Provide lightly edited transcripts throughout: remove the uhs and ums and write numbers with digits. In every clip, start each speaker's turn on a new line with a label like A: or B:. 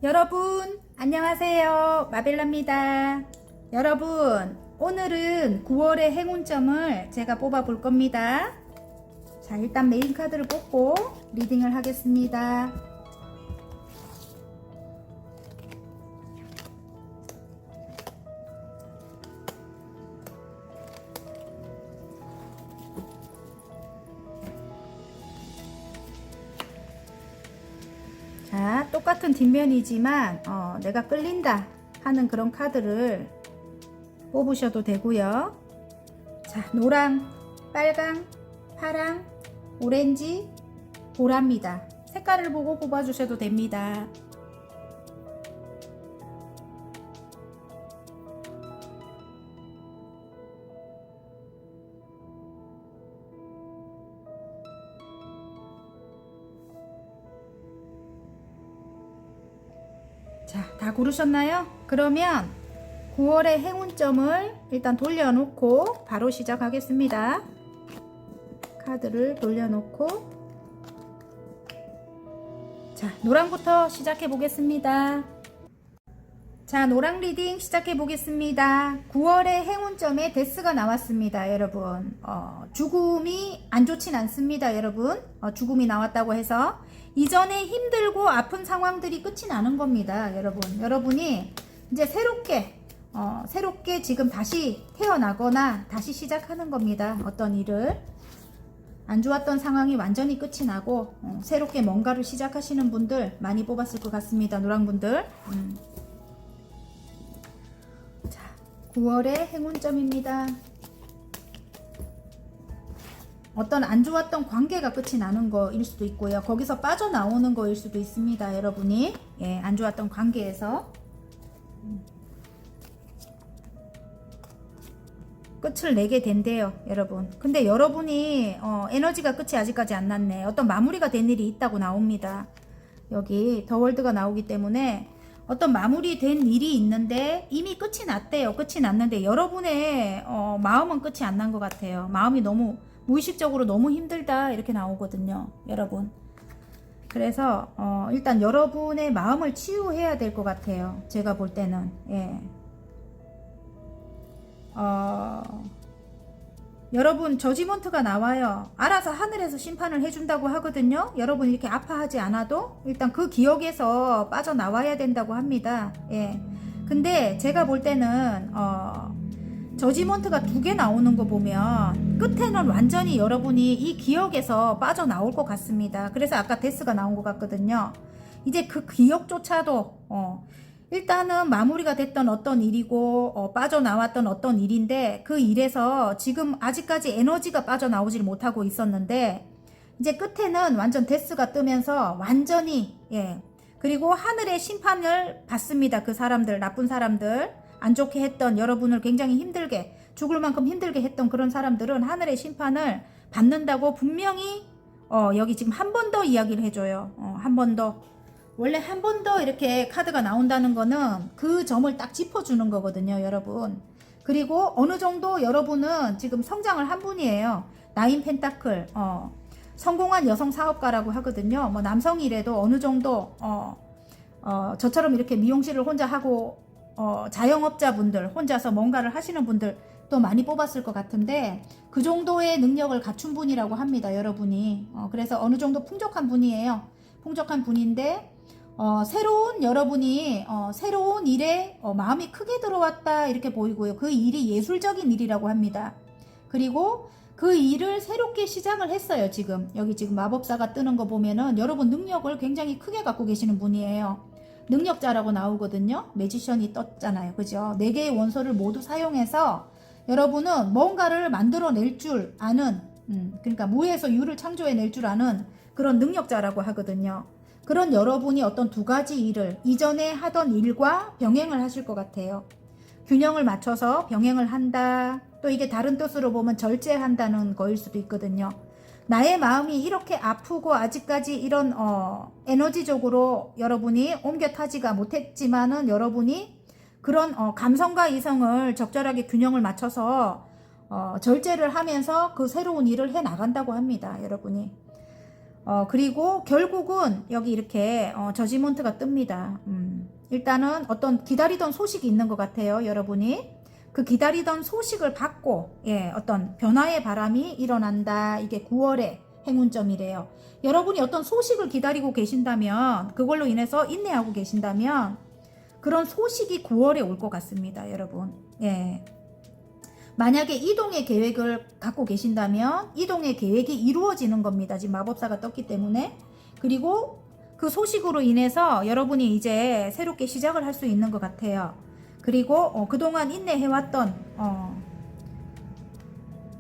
A: 여러분 안녕하세요, 마벨라입니다. 여러분 오늘은 9월의 행운점을 제가 뽑아 볼 겁니다. 자, 일단 메인 카드를 뽑고 리딩을 하겠습니다. 자, 똑같은 뒷면이지만 내가 끌린다 하는 그런 카드를 뽑으셔도 되고요. 자, 노랑, 빨강, 파랑, 오렌지, 보라입니다. 색깔을 보고 뽑아주셔도 됩니다. 자, 다 고르셨나요? 그러면 9월의 행운점을 일단 돌려놓고 바로 시작하겠습니다. 카드를 돌려놓고, 자, 노랑부터 시작해 보겠습니다. 자, 노랑 리딩 시작해 보겠습니다. 9월의 행운점에 데스가 나왔습니다, 여러분. 죽음이 안 좋진 않습니다, 여러분. 죽음이 나왔다고 해서 이전에 힘들고 아픈 상황들이 끝이 나는 겁니다, 여러분. 여러분이 이제 새롭게 지금 다시 태어나거나 다시 시작하는 겁니다. 어떤 일을. 안 좋았던 상황이 완전히 끝이 나고 새롭게 뭔가를 시작하시는 분들 많이 뽑았을 것 같습니다, 노랑분들. 자, 9월의 행운점입니다. 어떤 안 좋았던 관계가 끝이 나는 거일 수도 있고요. 거기서 빠져나오는 거일 수도 있습니다, 여러분이. 예, 안 좋았던 관계에서 끝을 내게 된대요, 여러분. 근데 여러분이 에너지가 끝이 아직까지 안 났네. 어떤 마무리가 된 일이 있다고 나옵니다. 여기 더 월드가 나오기 때문에 어떤 마무리된 일이 있는데 이미 끝이 났대요. 끝이 났는데 여러분의 마음은 끝이 안 난 것 같아요. 마음이 너무 무의식적으로 너무 힘들다 이렇게 나오거든요, 여러분. 그래서 일단 여러분의 마음을 치유해야 될 것 같아요, 제가 볼 때는. 예. 여러분 저지먼트가 나와요. 알아서 하늘에서 심판을 해준다고 하거든요. 여러분 이렇게 아파하지 않아도 일단 그 기억에서 빠져나와야 된다고 합니다. 예. 근데 제가 볼 때는 저지먼트가 2개 나오는 거 보면 끝에는 완전히 여러분이 이 기억에서 빠져나올 것 같습니다. 그래서 아까 데스가 나온 것 같거든요. 이제 그 기억조차도 일단은 마무리가 됐던 어떤 일이고 빠져나왔던 어떤 일인데 그 일에서 지금 아직까지 에너지가 빠져나오질 못하고 있었는데 이제 끝에는 완전 데스가 뜨면서 완전히, 예, 그리고 하늘의 심판을 받습니다. 그 사람들, 나쁜 사람들, 안 좋게 했던, 여러분을 굉장히 힘들게, 죽을 만큼 힘들게 했던 그런 사람들은 하늘의 심판을 받는다고 분명히 여기 지금 한 번 더 이야기를 해줘요. 한 번 더. 원래 한 번 더 이렇게 카드가 나온다는 거는 그 점을 딱 짚어주는 거거든요, 여러분. 그리고 어느 정도 여러분은 지금 성장을 한 분이에요. 나인 펜타클, 성공한 여성 사업가라고 하거든요. 뭐 남성이라도 어느 정도 저처럼 이렇게 미용실을 혼자 하고 자영업자분들, 혼자서 뭔가를 하시는 분들 또 많이 뽑았을 것 같은데 그 정도의 능력을 갖춘 분이라고 합니다, 여러분이. 그래서 어느 정도 풍족한 분이에요. 풍족한 분인데 새로운, 여러분이 새로운 일에 마음이 크게 들어왔다 이렇게 보이고요. 그 일이 예술적인 일이라고 합니다. 그리고 그 일을 새롭게 시작을 했어요. 지금 여기 지금 마법사가 뜨는 거 보면은 여러분 능력을 굉장히 크게 갖고 계시는 분이에요. 능력자라고 나오거든요. 매지션이 떴잖아요, 그죠? 4개의 원소를 모두 사용해서 여러분은 뭔가를 만들어낼 줄 아는, 그러니까 무에서 유를 창조해낼 줄 아는 그런 능력자라고 하거든요. 그런 여러분이 어떤 2가지 일을 이전에 하던 일과 병행을 하실 것 같아요. 균형을 맞춰서 병행을 한다. 또 이게 다른 뜻으로 보면 절제한다는 거일 수도 있거든요. 나의 마음이 이렇게 아프고 아직까지 이런 에너지적으로 여러분이 옮겨 타지가 못했지만은 여러분이 그런 감성과 이성을 적절하게 균형을 맞춰서 절제를 하면서 그 새로운 일을 해 나간다고 합니다, 여러분이. 그리고 결국은 여기 이렇게 저지먼트가 뜹니다. 일단은 어떤 기다리던 소식이 있는 것 같아요. 여러분이 그 기다리던 소식을 받고 어떤 변화의 바람이 일어난다. 이게 9월의 행운점이래요. 여러분이 어떤 소식을 기다리고 계신다면, 그걸로 인해서 인내하고 계신다면 그런 소식이 9월에 올 것 같습니다. 여러분. 만약에 이동의 계획을 갖고 계신다면 이동의 계획이 이루어지는 겁니다. 지금 마법사가 떴기 때문에. 그리고 그 소식으로 인해서 여러분이 이제 새롭게 시작을 할 수 있는 것 같아요. 그리고 그동안 인내해왔던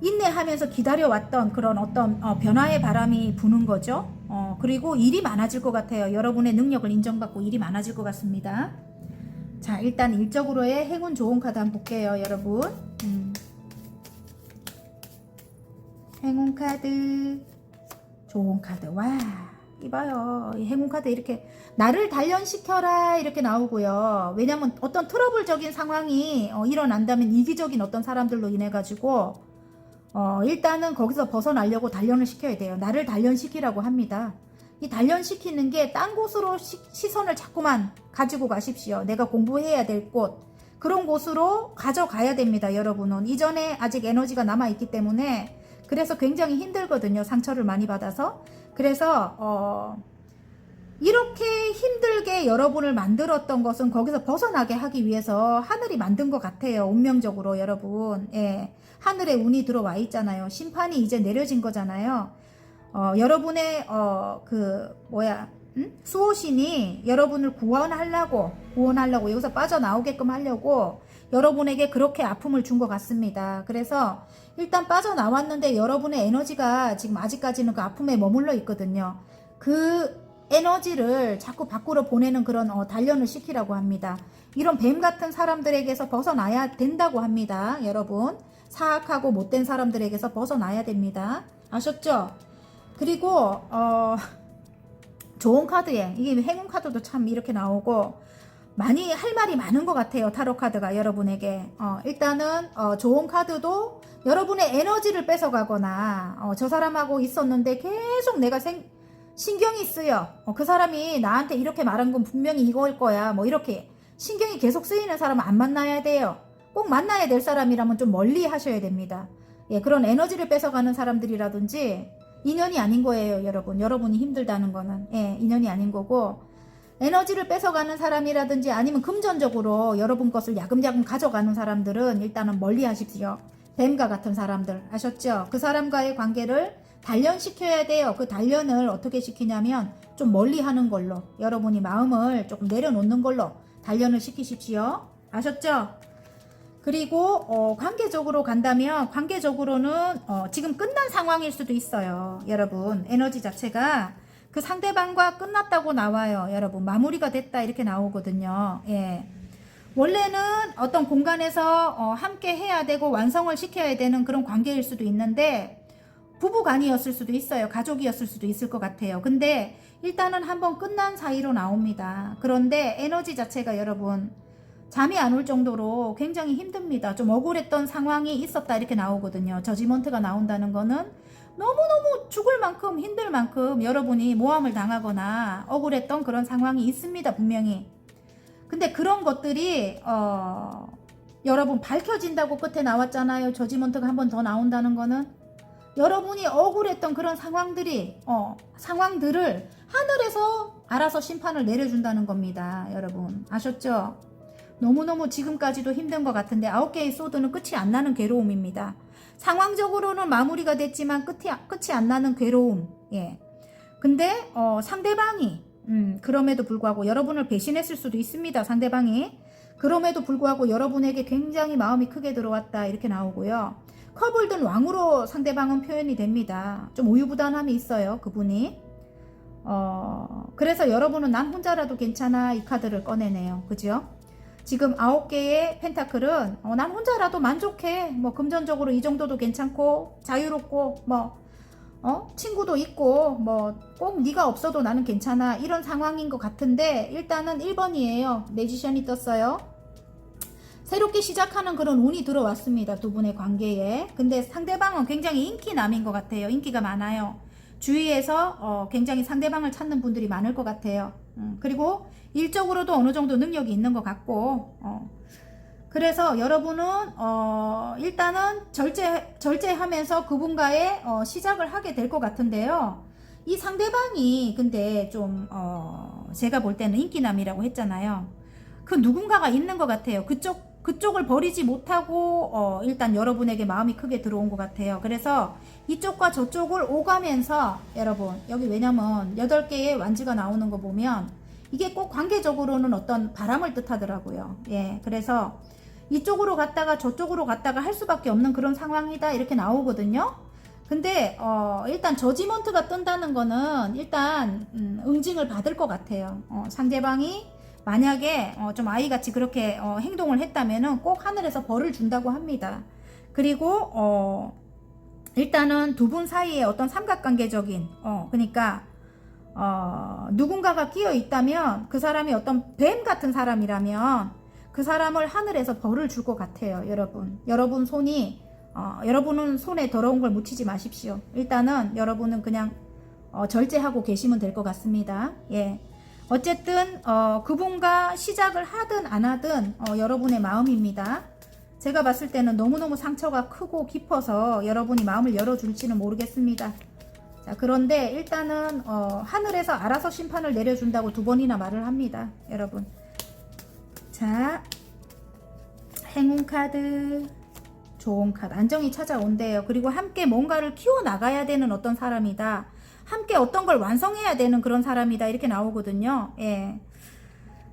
A: 인내하면서 기다려왔던 그런 어떤 변화의 바람이 부는 거죠. 그리고 일이 많아질 것 같아요. 여러분의 능력을 인정받고 일이 많아질 것 같습니다. 자, 일단 일적으로의 행운 좋은 카드 한번 볼게요. 여러분. 행운 카드 좋은 카드. 와, 이봐요. 이 행운 카드 이렇게 나를 단련시켜라 이렇게 나오고요. 왜냐면 어떤 트러블적인 상황이 일어난다면 이기적인 어떤 사람들로 인해 가지고 일단은 거기서 벗어나려고 단련을 시켜야 돼요. 나를 단련시키라고 합니다. 이 단련시키는 게 딴 곳으로 시선을 자꾸만 가지고 가십시오. 내가 공부해야 될 곳, 그런 곳으로 가져가야 됩니다. 여러분은 이전에 아직 에너지가 남아있기 때문에 그래서 굉장히 힘들거든요. 상처를 많이 받아서. 그래서 이렇게 힘들게 여러분을 만들었던 것은 거기서 벗어나게 하기 위해서 하늘이 만든 것 같아요. 운명적으로 여러분. 하늘에 운이 들어와 있잖아요. 심판이 이제 내려진 거잖아요. 여러분의 수호신이 여러분을 구원하려고 여기서 빠져나오게끔 하려고 여러분에게 그렇게 아픔을 준 것 같습니다. 그래서 일단 빠져나왔는데 여러분의 에너지가 지금 아직까지는 그 아픔에 머물러 있거든요. 그 에너지를 자꾸 밖으로 보내는 그런 단련을 시키라고 합니다. 이런 뱀 같은 사람들에게서 벗어나야 된다고 합니다. 여러분, 사악하고 못된 사람들에게서 벗어나야 됩니다. 아셨죠? 그리고 좋은 카드에 이게 행운 카드도 참 이렇게 나오고 많이 할 말이 많은 것 같아요. 타로 카드가 여러분에게. 일단은 좋은 카드도 여러분의 에너지를 뺏어가거나 저 사람하고 있었는데 계속 내가 신경이 쓰여. 그 사람이 나한테 이렇게 말한 건 분명히 이거일 거야. 뭐 이렇게 신경이 계속 쓰이는 사람은 안 만나야 돼요. 꼭 만나야 될 사람이라면 좀 멀리 하셔야 됩니다. 그런 에너지를 뺏어가는 사람들이라든지 인연이 아닌 거예요. 여러분이 힘들다는 거는 인연이 아닌 거고, 에너지를 뺏어가는 사람이라든지 아니면 금전적으로 여러분 것을 야금야금 가져가는 사람들은 일단은 멀리 하십시오. 뱀과 같은 사람들 아셨죠? 그 사람과의 관계를 단련시켜야 돼요. 그 단련을 어떻게 시키냐면 좀 멀리 하는 걸로, 여러분이 마음을 조금 내려놓는 걸로 단련을 시키십시오. 아셨죠? 그리고 관계적으로 간다면 관계적으로는 지금 끝난 상황일 수도 있어요. 여러분, 에너지 자체가 그 상대방과 끝났다고 나와요. 여러분, 마무리가 됐다 이렇게 나오거든요. 원래는 어떤 공간에서 함께 해야 되고 완성을 시켜야 되는 그런 관계일 수도 있는데 부부간이었을 수도 있어요. 가족이었을 수도 있을 것 같아요. 근데 일단은 한번 끝난 사이로 나옵니다. 그런데 에너지 자체가 여러분 잠이 안 올 정도로 굉장히 힘듭니다. 좀 억울했던 상황이 있었다 이렇게 나오거든요. 저지먼트가 나온다는 거는 너무너무 죽을 만큼 힘들 만큼 여러분이 모함을 당하거나 억울했던 그런 상황이 있습니다. 분명히. 근데 그런 것들이 여러분 밝혀진다고 끝에 나왔잖아요. 저지먼트가 한 번 더 나온다는 거는 여러분이 억울했던 그런 상황들을 하늘에서 알아서 심판을 내려준다는 겁니다. 여러분 아셨죠? 너무너무 지금까지도 힘든 것 같은데 9개의 소드는 끝이 안 나는 괴로움입니다. 상황적으로는 마무리가 됐지만 끝이 안 나는 괴로움. 근데 상대방이 그럼에도 불구하고 여러분을 배신했을 수도 있습니다. 상대방이. 그럼에도 불구하고 여러분에게 굉장히 마음이 크게 들어왔다 이렇게 나오고요. 컵을 든 왕으로 상대방은 표현이 됩니다. 좀 우유부단함이 있어요. 그분이. 그래서 여러분은 난 혼자라도 괜찮아 이 카드를 꺼내네요. 그죠? 지금 9개의 펜타클은 난 혼자라도 만족해. 뭐 금전적으로 이 정도도 괜찮고 자유롭고 뭐 친구도 있고 뭐 꼭 네가 없어도 나는 괜찮아 이런 상황인 것 같은데 일단은 1번이에요. 매지션이 떴어요. 새롭게 시작하는 그런 운이 들어왔습니다. 두 분의 관계에. 근데 상대방은 굉장히 인기남인 것 같아요. 인기가 많아요. 주위에서 굉장히 상대방을 찾는 분들이 많을 것 같아요. 그리고 일적으로도 어느 정도 능력이 있는 것 같고, 그래서 여러분은 일단은 절제하면서 그분과의 시작을 하게 될 것 같은데요. 이 상대방이 근데 좀 제가 볼 때는 인기남이라고 했잖아요. 그 누군가가 있는 것 같아요. 그쪽을 버리지 못하고 일단 여러분에게 마음이 크게 들어온 것 같아요. 그래서 이쪽과 저쪽을 오가면서 여러분, 여기 왜냐면 8개의 완지가 나오는 거 보면 이게 꼭 관계적으로는 어떤 바람을 뜻하더라고요. 예, 그래서 이쪽으로 갔다가 저쪽으로 갔다가 할 수밖에 없는 그런 상황이다 이렇게 나오거든요. 근데 일단 저지먼트가 뜬다는 거는 일단 응징을 받을 것 같아요. 상대방이 만약에 좀 아이같이 그렇게 행동을 했다면은 꼭 하늘에서 벌을 준다고 합니다. 그리고 일단은 두 분 사이에 어떤 삼각관계적인 그러니까 누군가가 끼어 있다면 그 사람이 어떤 뱀 같은 사람이라면 그 사람을 하늘에서 벌을 줄 것 같아요. 여러분 손이 여러분은 손에 더러운 걸 묻히지 마십시오. 일단은 여러분은 그냥 절제하고 계시면 될 것 같습니다. 예. 어쨌든 그분과 시작을 하든 안 하든 여러분의 마음입니다. 제가 봤을 때는 너무너무 상처가 크고 깊어서 여러분이 마음을 열어줄지는 모르겠습니다. 자, 그런데 일단은 하늘에서 알아서 심판을 내려준다고 2번이나 말을 합니다. 여러분. 자, 행운 카드, 좋은 카드, 안정이 찾아온대요. 그리고 함께 뭔가를 키워나가야 되는 어떤 사람이다. 함께 어떤 걸 완성해야 되는 그런 사람이다. 이렇게 나오거든요. 예.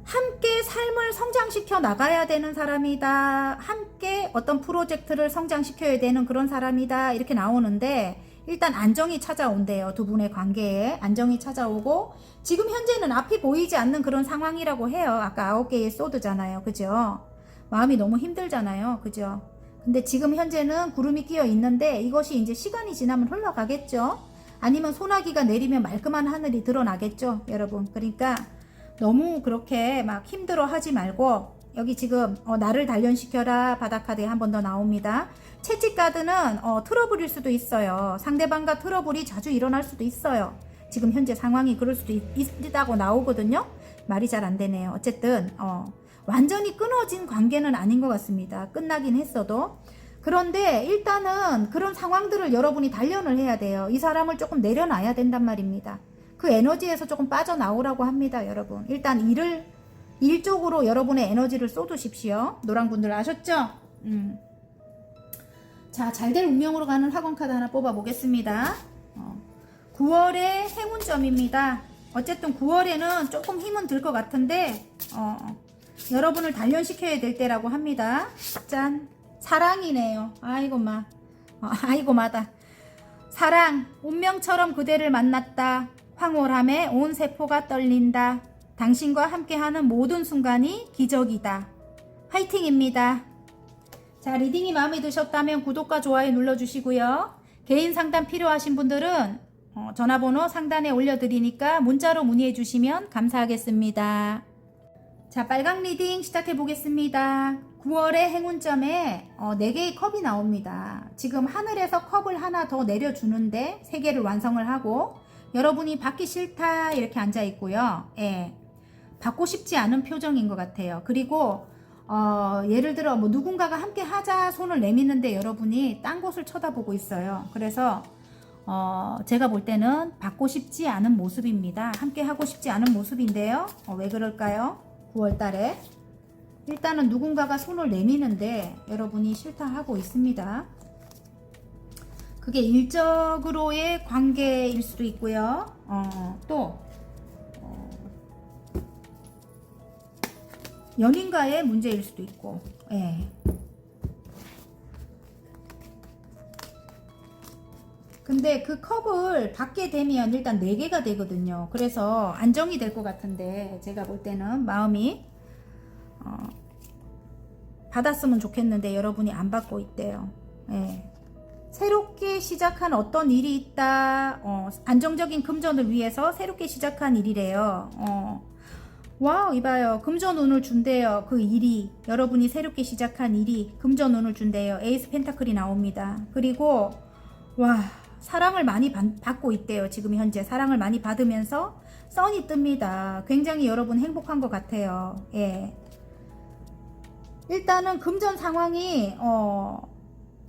A: 함께 삶을 성장시켜 나가야 되는 사람이다. 함께 어떤 프로젝트를 성장시켜야 되는 그런 사람이다. 이렇게 나오는데 일단 안정이 찾아온대요. 두 분의 관계에 안정이 찾아오고 지금 현재는 앞이 보이지 않는 그런 상황이라고 해요. 아까 9개의 소드잖아요. 그죠? 마음이 너무 힘들잖아요. 그죠? 근데 지금 현재는 구름이 끼어 있는데 이것이 이제 시간이 지나면 흘러가겠죠? 아니면 소나기가 내리면 말끔한 하늘이 드러나겠죠? 여러분. 그러니까 너무 그렇게 막 힘들어 하지 말고 여기 지금 나를 단련시켜라 바닥카드에 한 번 더 나옵니다. 채찍카드는 트러블일 수도 있어요. 상대방과 트러블이 자주 일어날 수도 있어요. 지금 현재 상황이 그럴 수도 있다고 나오거든요. 말이 잘 안 되네요. 어쨌든 완전히 끊어진 관계는 아닌 것 같습니다. 끝나긴 했어도. 그런데 일단은 그런 상황들을 여러분이 단련을 해야 돼요. 이 사람을 조금 내려놔야 된단 말입니다. 그 에너지에서 조금 빠져나오라고 합니다. 여러분. 일단 일 쪽으로 여러분의 에너지를 쏟으십시오. 노랑분들 아셨죠? 자, 잘될 운명으로 가는 학원 카드 하나 뽑아 보겠습니다. 9월의 행운점입니다. 어쨌든 9월에는 조금 힘은 들 것 같은데 여러분을 단련시켜야 될 때라고 합니다. 짠, 사랑이네요. 아이고 마, 아이고 마다. 사랑, 운명처럼 그대를 만났다. 황홀함에 온 세포가 떨린다. 당신과 함께하는 모든 순간이 기적이다. 화이팅입니다. 자, 리딩이 마음에 드셨다면 구독과 좋아요 눌러주시고요. 개인 상담 필요하신 분들은 전화번호 상단에 올려드리니까 문자로 문의해 주시면 감사하겠습니다. 자, 빨강 리딩 시작해 보겠습니다. 9월의 행운점에 4개의 컵이 나옵니다. 지금 하늘에서 컵을 하나 더 내려주는데 3개를 완성을 하고 여러분이 받기 싫다 이렇게 앉아 있고요. 예, 받고 싶지 않은 표정인 것 같아요. 그리고 예를 들어 뭐 누군가가 함께 하자 손을 내미는데 여러분이 딴 곳을 쳐다보고 있어요. 그래서 제가 볼 때는 받고 싶지 않은 모습입니다. 함께 하고 싶지 않은 모습인데요. 왜 그럴까요? 9월 달에 일단은 누군가가 손을 내미는데 여러분이 싫다 하고 있습니다. 그게 일적으로의 관계일 수도 있고요. 또 연인과의 문제일 수도 있고. 예. 근데 그 컵을 받게 되면 일단 4개가 되거든요. 그래서 안정이 될 것 같은데 제가 볼 때는 마음이 받았으면 좋겠는데 여러분이 안 받고 있대요. 예. 새롭게 시작한 어떤 일이 있다. 안정적인 금전을 위해서 새롭게 시작한 일이래요. 와우, 이봐요. 금전운을 준대요. 그 일이, 여러분이 새롭게 시작한 일이 금전운을 준대요. 에이스 펜타클이 나옵니다. 그리고 와, 사랑을 많이 받고 있대요. 지금 현재 사랑을 많이 받으면서 선이 뜹니다. 굉장히 여러분 행복한 것 같아요. 예. 일단은 금전 상황이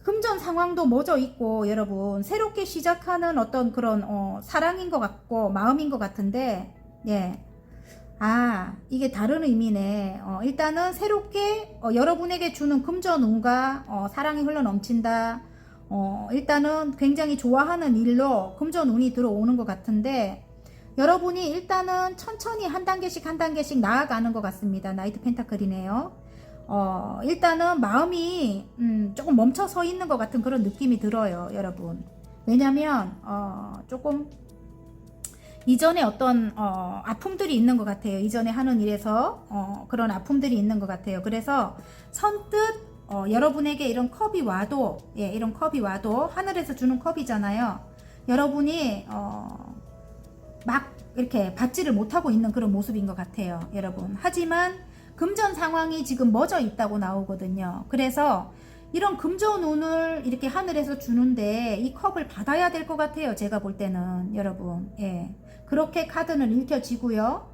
A: 금전 상황도 멎어 있고 여러분 새롭게 시작하는 어떤 그런 사랑인 것 같고 마음인 것 같은데 예. 아 이게 다른 의미네. 일단은 새롭게 여러분에게 주는 금전운과 사랑이 흘러넘친다. 일단은 굉장히 좋아하는 일로 금전운이 들어오는 것 같은데 여러분이 일단은 천천히 한 단계씩 한 단계씩 나아가는 것 같습니다. 나이트 펜타클이네요. 일단은 마음이 조금 멈춰 서 있는 것 같은 그런 느낌이 들어요, 여러분. 왜냐면 조금 이전에 어떤 아픔들이 있는 것 같아요. 이전에 하는 일에서 그런 아픔들이 있는 것 같아요. 그래서 선뜻 여러분에게 이런 컵이 와도 예, 이런 컵이 와도 하늘에서 주는 컵이잖아요. 여러분이 막 이렇게 받지를 못하고 있는 그런 모습인 것 같아요, 여러분. 하지만 금전 상황이 지금 멎어 있다고 나오거든요. 그래서 이런 금전운을 이렇게 하늘에서 주는데 이 컵을 받아야 될 것 같아요. 제가 볼 때는 여러분. 예. 그렇게 카드는 읽혀지고요.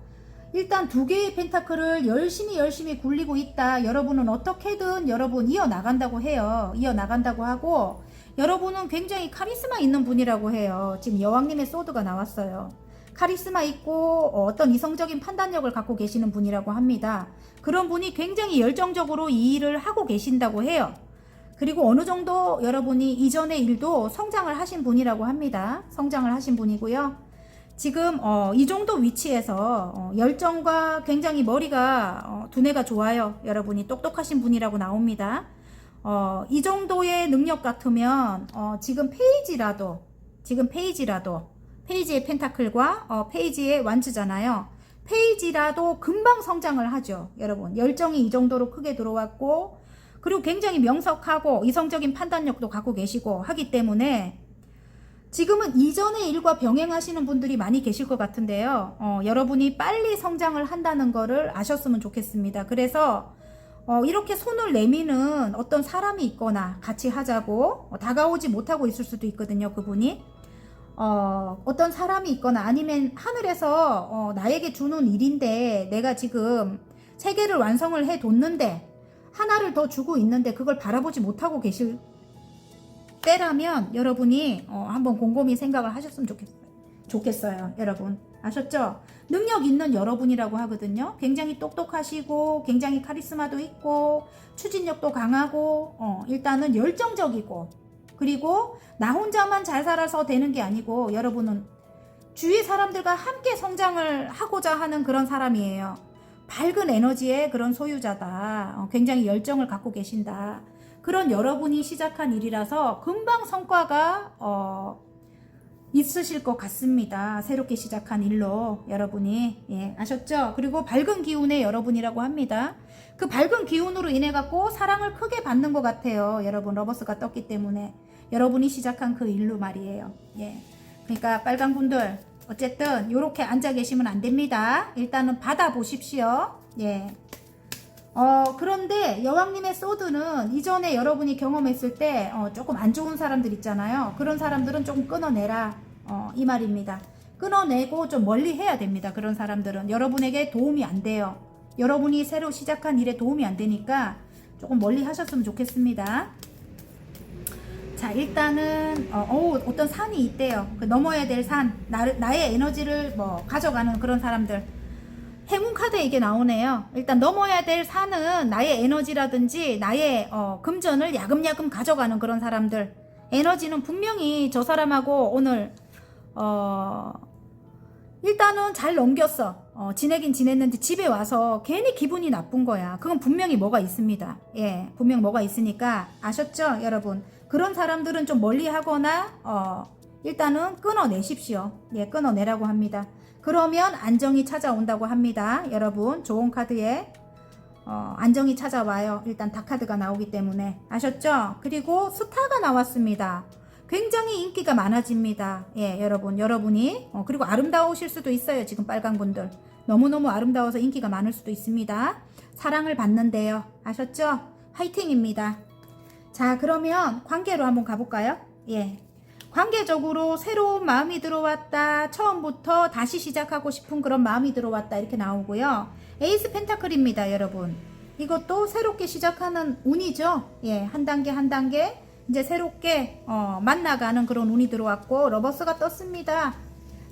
A: 일단 두 개의 펜타클을 열심히 굴리고 있다. 여러분은 어떻게든 여러분 이어나간다고 해요. 이어나간다고 하고 여러분은 굉장히 카리스마 있는 분이라고 해요. 지금 여왕님의 소드가 나왔어요. 카리스마 있고 어떤 이성적인 판단력을 갖고 계시는 분이라고 합니다. 그런 분이 굉장히 열정적으로 이 일을 하고 계신다고 해요. 그리고 어느 정도 여러분이 이전의 일도 성장을 하신 분이라고 합니다. 성장을 하신 분이고요. 지금 이 정도 위치에서 열정과 굉장히 머리가 두뇌가 좋아요. 여러분이 똑똑하신 분이라고 나옵니다. 이 정도의 능력 같으면 지금 페이지의 펜타클과 페이지의 완즈잖아요. 페이지라도 금방 성장을 하죠. 여러분 열정이 이 정도로 크게 들어왔고 그리고 굉장히 명석하고 이성적인 판단력도 갖고 계시고 하기 때문에 지금은 이전의 일과 병행하시는 분들이 많이 계실 것 같은데요. 여러분이 빨리 성장을 한다는 거를 아셨으면 좋겠습니다. 그래서 이렇게 손을 내미는 어떤 사람이 있거나 같이 하자고 다가오지 못하고 있을 수도 있거든요. 그분이 어떤 사람이 있거나 아니면 하늘에서 나에게 주는 일인데 내가 지금 세 개를 완성을 해 뒀는데 하나를 더 주고 있는데 그걸 바라보지 못하고 계실 때라면 여러분이 한번 곰곰이 생각을 하셨으면 좋겠어요. 여러분 아셨죠? 능력 있는 여러분이라고 하거든요. 굉장히 똑똑하시고 굉장히 카리스마도 있고 추진력도 강하고 일단은 열정적이고 그리고 나 혼자만 잘 살아서 되는 게 아니고 여러분은 주위 사람들과 함께 성장을 하고자 하는 그런 사람이에요. 밝은 에너지의 그런 소유자다. 굉장히 열정을 갖고 계신다. 그런 여러분이 시작한 일이라서 금방 성과가 있으실 것 같습니다. 새롭게 시작한 일로 여러분이 예, 아셨죠? 그리고 밝은 기운의 여러분이라고 합니다. 그 밝은 기운으로 인해 갖고 사랑을 크게 받는 것 같아요. 여러분 러버스가 떴기 때문에 여러분이 시작한 그 일로 말이에요. 예, 그러니까 빨간 분들 어쨌든 이렇게 앉아 계시면 안 됩니다. 일단은 받아 보십시오. 예. 그런데 여왕님의 소드는 이전에 여러분이 경험했을 때 조금 안 좋은 사람들 있잖아요. 그런 사람들은 조금 끊어내라. 이 말입니다. 끊어내고 좀 멀리 해야 됩니다. 그런 사람들은 여러분에게 도움이 안 돼요. 여러분이 새로 시작한 일에 도움이 안 되니까 조금 멀리 하셨으면 좋겠습니다. 자 일단은 어떤 산이 있대요. 그 넘어야 될 산, 나의 에너지를 가져가는 그런 사람들. 행운 카드에 이게 나오네요. 일단 넘어야 될 산은 나의 에너지라든지 나의 금전을 야금야금 가져가는 그런 사람들. 에너지는 분명히 저 사람하고 오늘 일단은 잘 넘겼어. 지내긴 지냈는데 집에 와서 괜히 기분이 나쁜 거야. 그건 분명히 뭐가 있습니다. 예, 분명 뭐가 있으니까 아셨죠, 여러분? 그런 사람들은 좀 멀리 하거나 일단은 끊어내십시오. 예, 끊어내라고 합니다. 그러면 안정이 찾아온다고 합니다. 여러분 좋은 카드에 안정이 찾아와요. 일단 다카드가 나오기 때문에 아셨죠? 그리고 스타가 나왔습니다. 굉장히 인기가 많아집니다. 예, 여러분이 그리고 아름다우실 수도 있어요. 지금 빨강분들 너무너무 아름다워서 인기가 많을 수도 있습니다. 사랑을 받는데요. 아셨죠? 화이팅입니다. 자 그러면 관계로 한번 가볼까요? 예, 관계적으로 새로운 마음이 들어왔다. 처음부터 다시 시작하고 싶은 그런 마음이 들어왔다. 이렇게 나오고요. 에이스 펜타클입니다, 여러분. 이것도 새롭게 시작하는 운이죠. 예, 한 단계 한 단계 이제 새롭게 만나가는 그런 운이 들어왔고, 러버스가 떴습니다.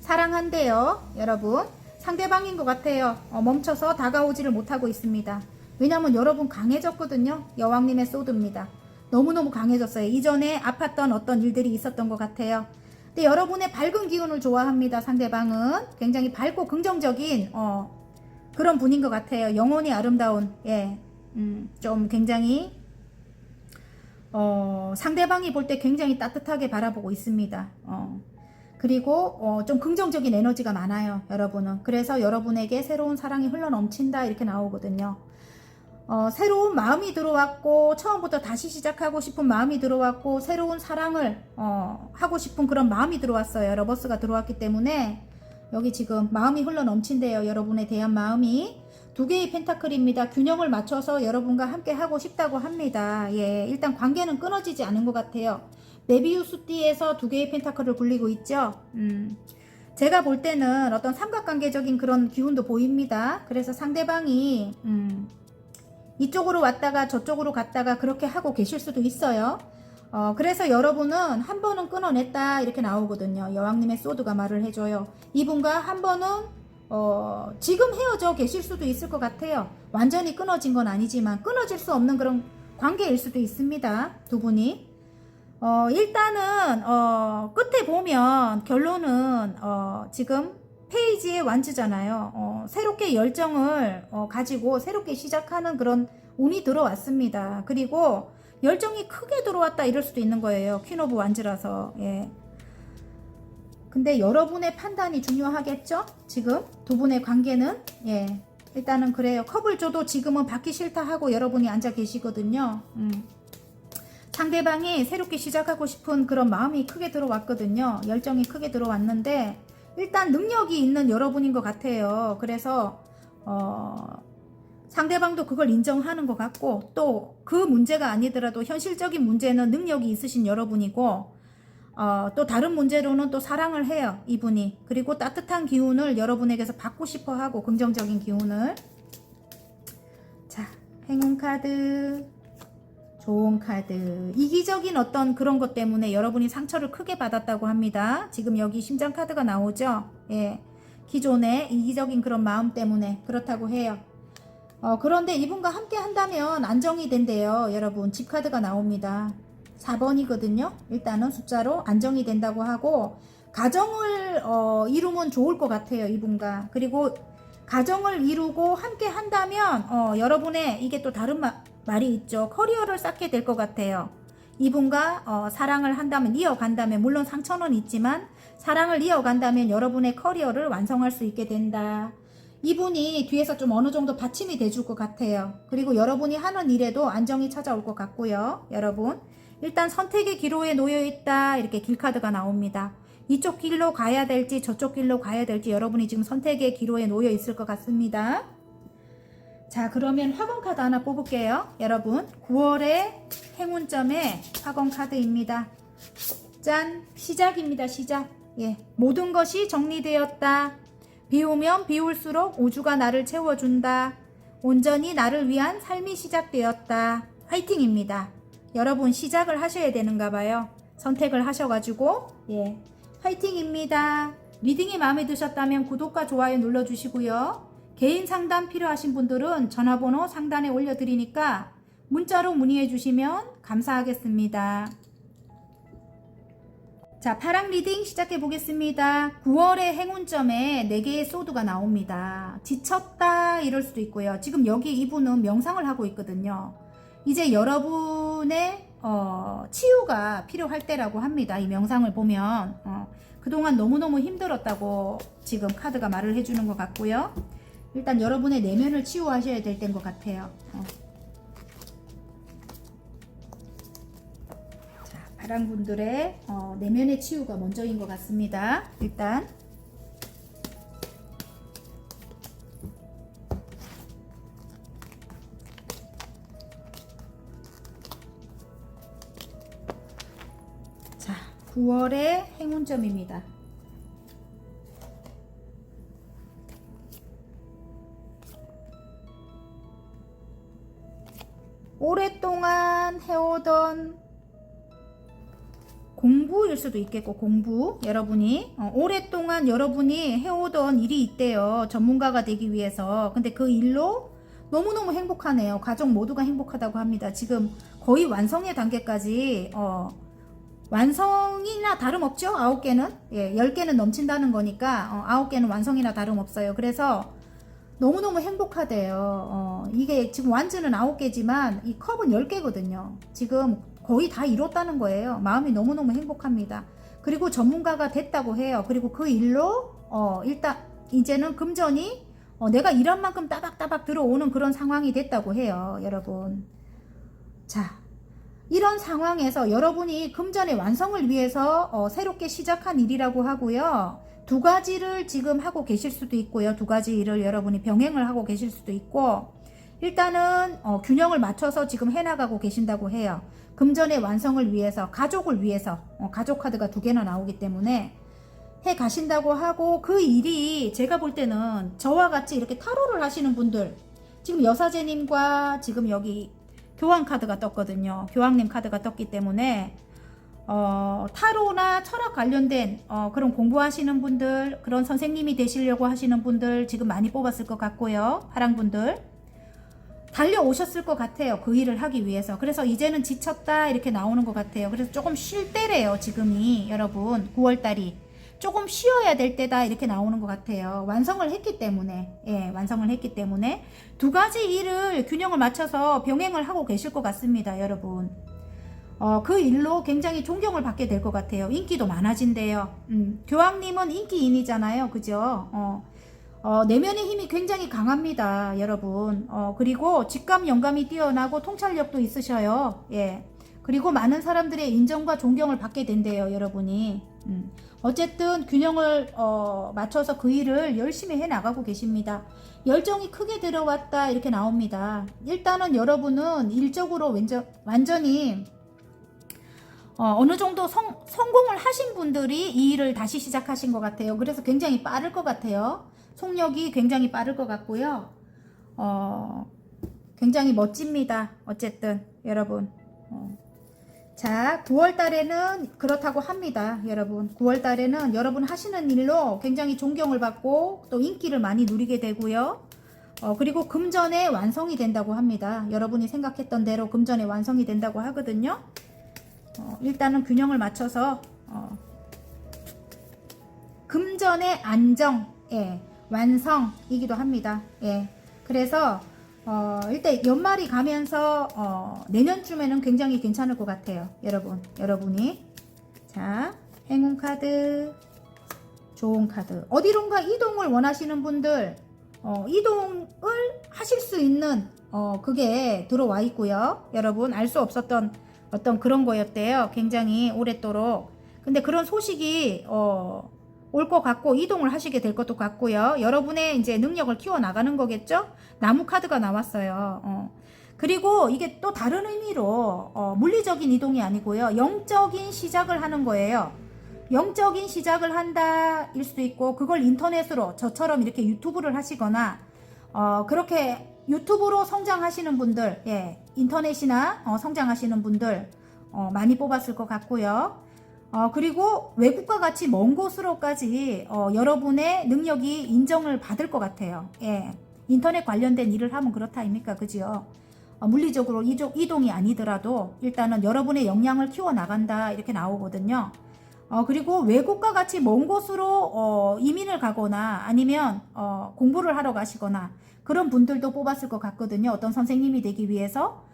A: 사랑한대요, 여러분. 상대방인 것 같아요. 멈춰서 다가오지를 못하고 있습니다. 왜냐면 여러분 강해졌거든요. 여왕님의 소드입니다. 너무너무 강해졌어요. 이전에 아팠던 어떤 일들이 있었던 것 같아요. 근데 여러분의 밝은 기운을 좋아합니다. 상대방은 굉장히 밝고 긍정적인 그런 분인 것 같아요. 영혼이 아름다운, 예, 좀 굉장히 상대방이 볼 때 굉장히 따뜻하게 바라보고 있습니다. 그리고 좀 긍정적인 에너지가 많아요, 여러분은. 그래서 여러분에게 새로운 사랑이 흘러넘친다 이렇게 나오거든요. 새로운 마음이 들어왔고, 처음부터 다시 시작하고 싶은 마음이 들어왔고, 새로운 사랑을 하고 싶은 그런 마음이 들어왔어요. 러버스가 들어왔기 때문에 여기 지금 마음이 흘러넘친대요. 여러분에 대한 마음이. 두 개의 펜타클입니다. 균형을 맞춰서 여러분과 함께 하고 싶다고 합니다. 예, 일단 관계는 끊어지지 않은 것 같아요. 메비우스띠에서 두 개의 펜타클을 굴리고 있죠. 제가 볼 때는 어떤 삼각관계적인 그런 기운도 보입니다. 그래서 상대방이 이쪽으로 왔다가 저쪽으로 갔다가 그렇게 하고 계실 수도 있어요. 그래서 여러분은 한 번은 끊어냈다 이렇게 나오거든요. 여왕님의 소드가 말을 해줘요. 이분과 한 번은 지금 헤어져 계실 수도 있을 것 같아요. 완전히 끊어진 건 아니지만 끊어질 수 없는 그런 관계일 수도 있습니다. 두 분이. 일단은 끝에 보면 결론은 지금 페이지의 완주잖아요. 새롭게 열정을 가지고 새롭게 시작하는 그런 운이 들어왔습니다. 그리고 열정이 크게 들어왔다 이럴 수도 있는 거예요. 퀸 오브 완즈라서. 예. 근데 여러분의 판단이 중요하겠죠? 지금 두 분의 관계는. 예. 일단은 그래요. 컵을 줘도 지금은 받기 싫다 하고 여러분이 앉아 계시거든요. 상대방이 새롭게 시작하고 싶은 그런 마음이 크게 들어왔거든요. 열정이 크게 들어왔는데 일단 능력이 있는 여러분인 것 같아요. 그래서 상대방도 그걸 인정하는 것 같고, 또 그 문제가 아니더라도 현실적인 문제는 능력이 있으신 여러분이고, 또 다른 문제로는 또 사랑을 해요, 이분이. 그리고 따뜻한 기운을 여러분에게서 받고 싶어 하고, 긍정적인 기운을. 자, 행운 카드, 좋은 카드. 이기적인 어떤 그런 것 때문에 여러분이 상처를 크게 받았다고 합니다. 지금 여기 심장 카드가 나오죠. 예, 기존의 이기적인 그런 마음 때문에 그렇다고 해요. 그런데 이분과 함께 한다면 안정이 된대요. 여러분, 집 카드가 나옵니다. 4번이거든요. 일단은 숫자로 안정이 된다고 하고, 가정을 이루면 좋을 것 같아요, 이분과. 그리고 가정을 이루고 함께 한다면 여러분의, 이게 또 다른 말이 있죠. 커리어를 쌓게 될 것 같아요. 이분과 사랑을 한다면, 이어간다면, 물론 상처는 있지만 사랑을 이어간다면 여러분의 커리어를 완성할 수 있게 된다. 이분이 뒤에서 좀 어느 정도 받침이 돼줄 것 같아요. 그리고 여러분이 하는 일에도 안정이 찾아올 것 같고요. 여러분, 일단 선택의 기로에 놓여있다 이렇게 길카드가 나옵니다. 이쪽 길로 가야 될지 저쪽 길로 가야 될지 여러분이 지금 선택의 기로에 놓여 있을 것 같습니다. 자, 그러면 화건 카드 하나 뽑을게요. 여러분, 9월의 행운점의 화건 카드입니다. 짠! 시작입니다. 시작. 예, 모든 것이 정리되었다. 비우면 비울수록 우주가 나를 채워준다. 온전히 나를 위한 삶이 시작되었다. 화이팅입니다. 여러분, 시작을 하셔야 되는가 봐요. 선택을 하셔가지고. 예, 화이팅입니다. 리딩이 마음에 드셨다면 구독과 좋아요 눌러주시고요. 개인 상담 필요하신 분들은 전화번호 상단에 올려드리니까 문자로 문의해 주시면 감사하겠습니다. 자, 파랑 리딩 시작해 보겠습니다. 9월의 행운점에 4개의 소드가 나옵니다. 지쳤다 이럴 수도 있고요. 지금 여기 이분은 명상을 하고 있거든요. 이제 여러분의 치유가 필요할 때라고 합니다. 이 명상을 보면 그동안 너무너무 힘들었다고 지금 카드가 말을 해주는 것 같고요. 일단 여러분의 내면을 치유하셔야 될 때인 것 같아요. 자, 파랑분들의 내면의 치유가 먼저인 것 같습니다. 일단 9월의 행운점입니다. 오랫동안 해오던 공부일 수도 있겠고, 공부 여러분이 오랫동안 여러분이 해오던 일이 있대요. 전문가가 되기 위해서. 근데 그 일로 너무너무 행복하네요. 가족 모두가 행복하다고 합니다. 지금 거의 완성의 단계까지 완성이나 다름없죠. 9개는 10개는 넘친다는 거니까 9개는 완성이나 다름없어요. 그래서 너무너무 행복하대요. 이게 지금 완즈는 9개지만 이 컵은 10개거든요. 지금 거의 다 이뤘다는 거예요. 마음이 너무너무 행복합니다. 그리고 전문가가 됐다고 해요. 그리고 그 일로 일단 이제는 금전이 내가 일한 만큼 따박따박 들어오는 그런 상황이 됐다고 해요. 여러분. 자, 이런 상황에서 여러분이 금전의 완성을 위해서 새롭게 시작한 일이라고 하고요. 두 가지를 지금 하고 계실 수도 있고요. 두 가지 일을 여러분이 병행을 하고 계실 수도 있고, 일단은 균형을 맞춰서 지금 해나가고 계신다고 해요. 금전의 완성을 위해서, 가족을 위해서, 가족 카드가 2개나 나오기 때문에 해 가신다고 하고, 그 일이 제가 볼 때는 저와 같이 이렇게 타로를 하시는 분들, 지금 여사제님과 지금 여기 교황 카드가 떴거든요. 교황님 카드가 떴기 때문에 타로나 철학 관련된 그런 공부하시는 분들, 그런 선생님이 되시려고 하시는 분들 지금 많이 뽑았을 것 같고요. 파랑분들 달려오셨을 것 같아요. 그 일을 하기 위해서. 그래서 이제는 지쳤다 이렇게 나오는 것 같아요. 그래서 조금 쉴 때래요. 지금이 여러분 9월달이 조금 쉬어야 될 때다 이렇게 나오는 것 같아요. 완성을 했기 때문에, 완성을 했기 때문에 두 가지 일을 균형을 맞춰서 병행을 하고 계실 것 같습니다. 여러분. 그 일로 굉장히 존경을 받게 될 것 같아요. 인기도 많아진대요. 교황님은 인기인이잖아요. 그죠? 내면의 힘이 굉장히 강합니다. 여러분. 그리고 직감, 영감이 뛰어나고 통찰력도 있으셔요. 예. 그리고 많은 사람들의 인정과 존경을 받게 된대요. 여러분이. 어쨌든 균형을 맞춰서 그 일을 열심히 해나가고 계십니다. 열정이 크게 들어왔다 이렇게 나옵니다. 일단은 여러분은 일적으로 완전히 어느 정도 성공을 하신 분들이 이 일을 다시 시작하신 것 같아요. 그래서 굉장히 빠를 것 같아요. 속력이 굉장히 빠를 것 같고요. 굉장히 멋집니다. 어쨌든 여러분. 자, 9월 달에는 그렇다고 합니다. 여러분. 9월 달에는 여러분 하시는 일로 굉장히 존경을 받고 또 인기를 많이 누리게 되고요. 그리고 금전의 완성이 된다고 합니다. 여러분이 생각했던 대로 금전의 완성이 된다고 하거든요. 일단은 균형을 맞춰서 금전의 안정, 완성이기도 합니다. 그래서 일단 연말이 가면서 내년쯤에는 굉장히 괜찮을 것 같아요. 여러분이. 자, 행운 카드, 좋은 카드. 어디론가 이동을 원하시는 분들 이동을 하실 수 있는 그게 들어와 있고요. 여러분 알 수 없었던 어떤 그런 거였대요. 굉장히 오랫도록. 근데 그런 소식이 올 것 같고 이동을 하시게 될 것도 같고요. 여러분의 이제 능력을 키워 나가는 거겠죠? 나무 카드가 나왔어요. 그리고 이게 또 다른 의미로 물리적인 이동이 아니고요. 영적인 시작을 하는 거예요. 영적인 시작을 한다 일 수도 있고, 그걸 인터넷으로 저처럼 이렇게 유튜브를 하시거나 그렇게 유튜브로 성장하시는 분들, 인터넷이나 성장하시는 분들 많이 뽑았을 것 같고요. 그리고 외국과 같이 먼 곳으로까지 여러분의 능력이 인정을 받을 것 같아요. 인터넷 관련된 일을 하면 그렇다 아닙니까? 그죠? 물리적으로 이동이 아니더라도 일단은 여러분의 역량을 키워나간다 이렇게 나오거든요. 그리고 외국과 같이 먼 곳으로 이민을 가거나 아니면 공부를 하러 가시거나 그런 분들도 뽑았을 것 같거든요. 어떤 선생님이 되기 위해서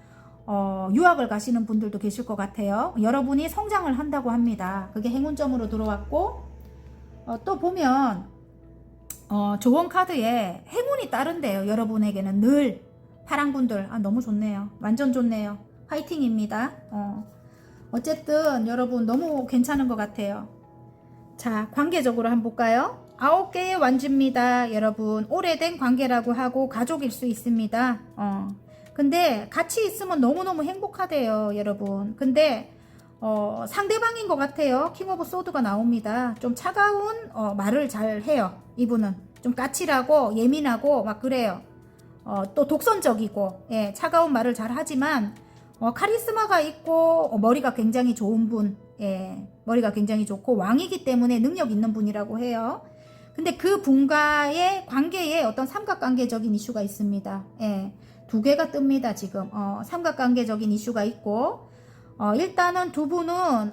A: 유학을 가시는 분들도 계실 것 같아요. 여러분이 성장을 한다고 합니다. 그게 행운점으로 들어왔고, 또 보면 조언 카드에 행운이 따른대요. 여러분에게는 늘. 파랑분들 너무 좋네요. 완전 좋네요. 화이팅입니다. 어쨌든 여러분 너무 괜찮은 것 같아요. 자, 관계적으로 한번 볼까요? 9개의 완주입니다. 여러분 오래된 관계라고 하고 가족일 수 있습니다. 근데 같이 있으면 너무너무 행복하대요. 여러분 근데 상대방인 것 같아요. 킹 오브 소드가 나옵니다. 좀 차가운 말을 잘 해요. 이분은 좀 까칠하고 예민하고 막 그래요. 또 독선적이고, 예, 차가운 말을 잘 하지만 카리스마가 있고 머리가 굉장히 좋은 분, 예, 머리가 굉장히 좋고 왕이기 때문에 능력 있는 분이라고 해요. 근데 그 분과의 관계에 어떤 삼각관계적인 이슈가 있습니다. 예, 두 개가 뜹니다. 지금 삼각관계적인 이슈가 있고, 일단은 두 분은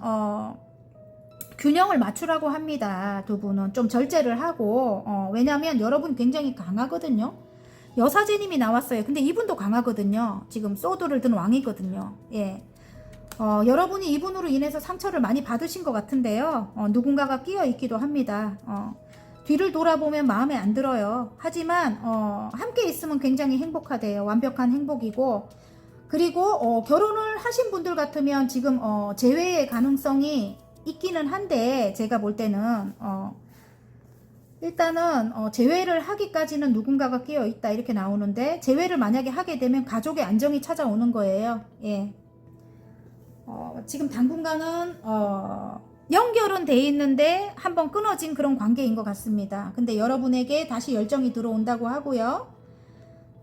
A: 균형을 맞추라고 합니다. 두 분은 좀 절제를 하고, 왜냐하면 여러분 굉장히 강하거든요. 여사제님이 나왔어요. 근데 이분도 강하거든요. 지금 소드를 든 왕이거든요. 예. 여러분이 이분으로 인해서 상처를 많이 받으신 것 같은데요. 누군가가 끼어 있기도 합니다. 뒤를 돌아보면 마음에 안 들어요. 하지만 함께 있으면 굉장히 행복하대요. 완벽한 행복이고, 그리고 결혼을 하신 분들 같으면 지금 재회의 가능성이 있기는 한데, 제가 볼 때는 일단은 재회를 하기까지는 누군가가 끼어 있다 이렇게 나오는데, 재회를 만약에 하게 되면 가족의 안정이 찾아오는 거예요. 예. 지금 당분간은 연결은 돼 있는데 한번 끊어진 그런 관계인 것 같습니다. 근데 여러분에게 다시 열정이 들어온다고 하고요.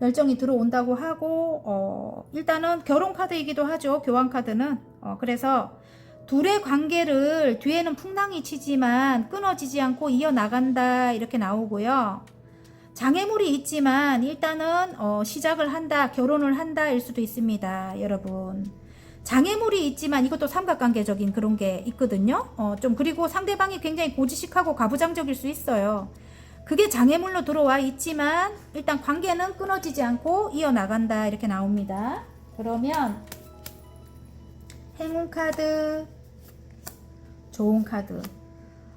A: 열정이 들어온다고 하고, 일단은 결혼 카드이기도 하죠. 교환 카드는. 그래서 둘의 관계를 뒤에는 풍랑이 치지만 끊어지지 않고 이어나간다 이렇게 나오고요. 장애물이 있지만 일단은 시작을 한다, 결혼을 한다 일 수도 있습니다. 여러분, 장애물이 있지만 이것도 삼각관계적인 그런 게 있거든요. 좀 그리고 상대방이 굉장히 고지식하고 가부장적일 수 있어요. 그게 장애물로 들어와 있지만 일단 관계는 끊어지지 않고 이어나간다 이렇게 나옵니다. 그러면 행운 카드, 좋은 카드,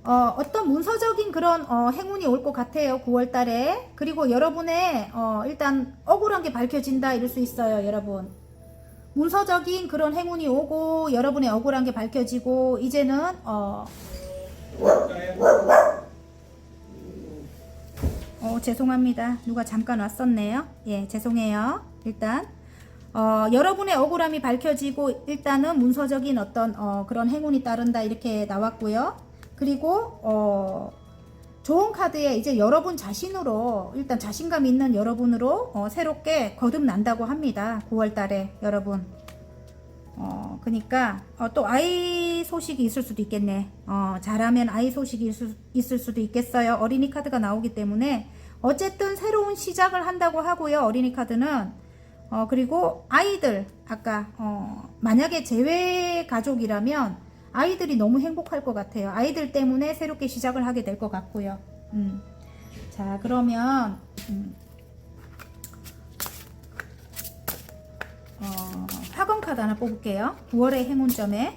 A: 어떤 문서적인 그런 행운이 올 것 같아요. 9월 달에. 그리고 여러분의 일단 억울한 게 밝혀진다 이럴 수 있어요. 여러분, 문서적인 그런 행운이 오고 여러분의 억울한 게 밝혀지고, 이제는 죄송합니다. 누가 잠깐 왔었네요. 예, 죄송해요. 일단 여러분의 억울함이 밝혀지고 일단은 문서적인 어떤 그런 행운이 따른다 이렇게 나왔고요. 그리고 좋은 카드에 이제 여러분 자신으로, 일단 자신감 있는 여러분으로 새롭게 거듭난다고 합니다. 9월 달에 여러분. 그니까 또 아이 소식이 있을 수도 있겠네. 잘하면 아이 소식이 있을 수도 있겠어요. 어린이 카드가 나오기 때문에 어쨌든 새로운 시작을 한다고 하고요. 어린이 카드는. 그리고 아이들, 아까 만약에 재회 가족이라면 아이들이 너무 행복할 것 같아요. 아이들 때문에 새롭게 시작을 하게 될 것 같고요. 자, 그러면 화건 카드 하나 뽑을게요. 9월의 행운점에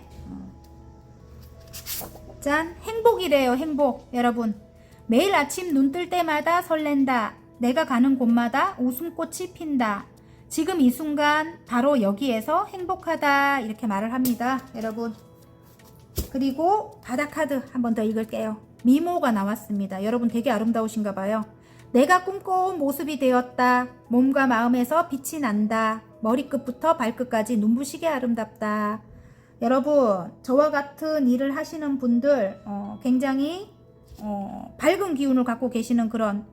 A: 짠, 행복이래요. 행복. 여러분, 매일 아침 눈 뜰 때마다 설렌다. 내가 가는 곳마다 웃음꽃이 핀다. 지금 이 순간 바로 여기에서 행복하다 이렇게 말을 합니다. 여러분, 그리고 바다 카드 한 번 더 읽을게요. 미모가 나왔습니다. 여러분 되게 아름다우신가 봐요. 내가 꿈꿔온 모습이 되었다. 몸과 마음에서 빛이 난다. 머리끝부터 발끝까지 눈부시게 아름답다. 여러분, 저와 같은 일을 하시는 분들 굉장히 밝은 기운을 갖고 계시는 그런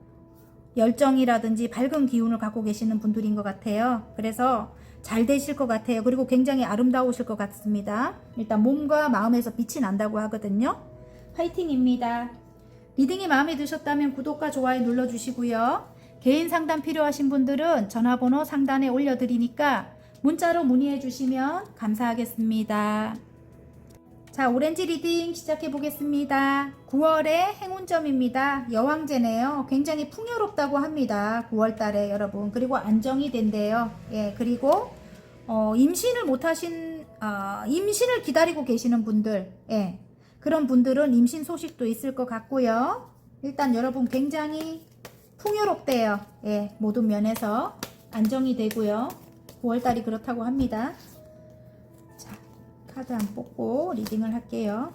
A: 열정이라든지 밝은 기운을 갖고 계시는 분들인 것 같아요. 그래서 잘 되실 것 같아요. 그리고 굉장히 아름다우실 것 같습니다. 일단 몸과 마음에서 빛이 난다고 하거든요. 화이팅입니다. 리딩이 마음에 드셨다면 구독과 좋아요 눌러주시고요. 개인 상담 필요하신 분들은 전화번호 상단에 올려드리니까 문자로 문의해 주시면 감사하겠습니다. 자, 오렌지 리딩 시작해 보겠습니다. 9월의 행운점입니다. 여왕제네요. 굉장히 풍요롭다고 합니다. 9월 달에 여러분. 그리고 안정이 된대요. 예, 그리고 임신을 못하신 임신을 기다리고 계시는 분들, 예, 그런 분들은 임신 소식도 있을 것 같고요. 일단 여러분 굉장히 풍요롭대요. 예, 모든 면에서 안정이 되고요. 9월달이 그렇다고 합니다. 자, 카드 안 뽑고 리딩을 할게요.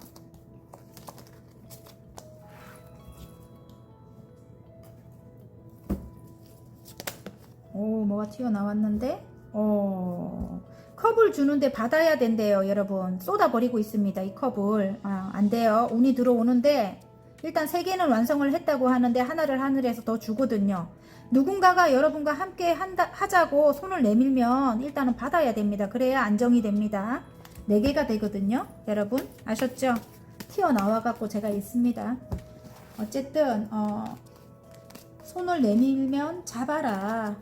A: 오, 뭐가 튀어나왔는데 컵을 주는데 받아야 된대요, 여러분. 쏟아버리고 있습니다, 이 컵을. 안 돼요. 운이 들어오는데 일단 3개는 완성을 했다고 하는데 하나를 하늘에서 더 주거든요. 누군가가 여러분과 함께 하자고 손을 내밀면 일단은 받아야 됩니다. 그래야 안정이 됩니다. 4개가 되거든요, 여러분. 아셨죠? 튀어나와갖고 제가 있습니다. 어쨌든 손을 내밀면 잡아라.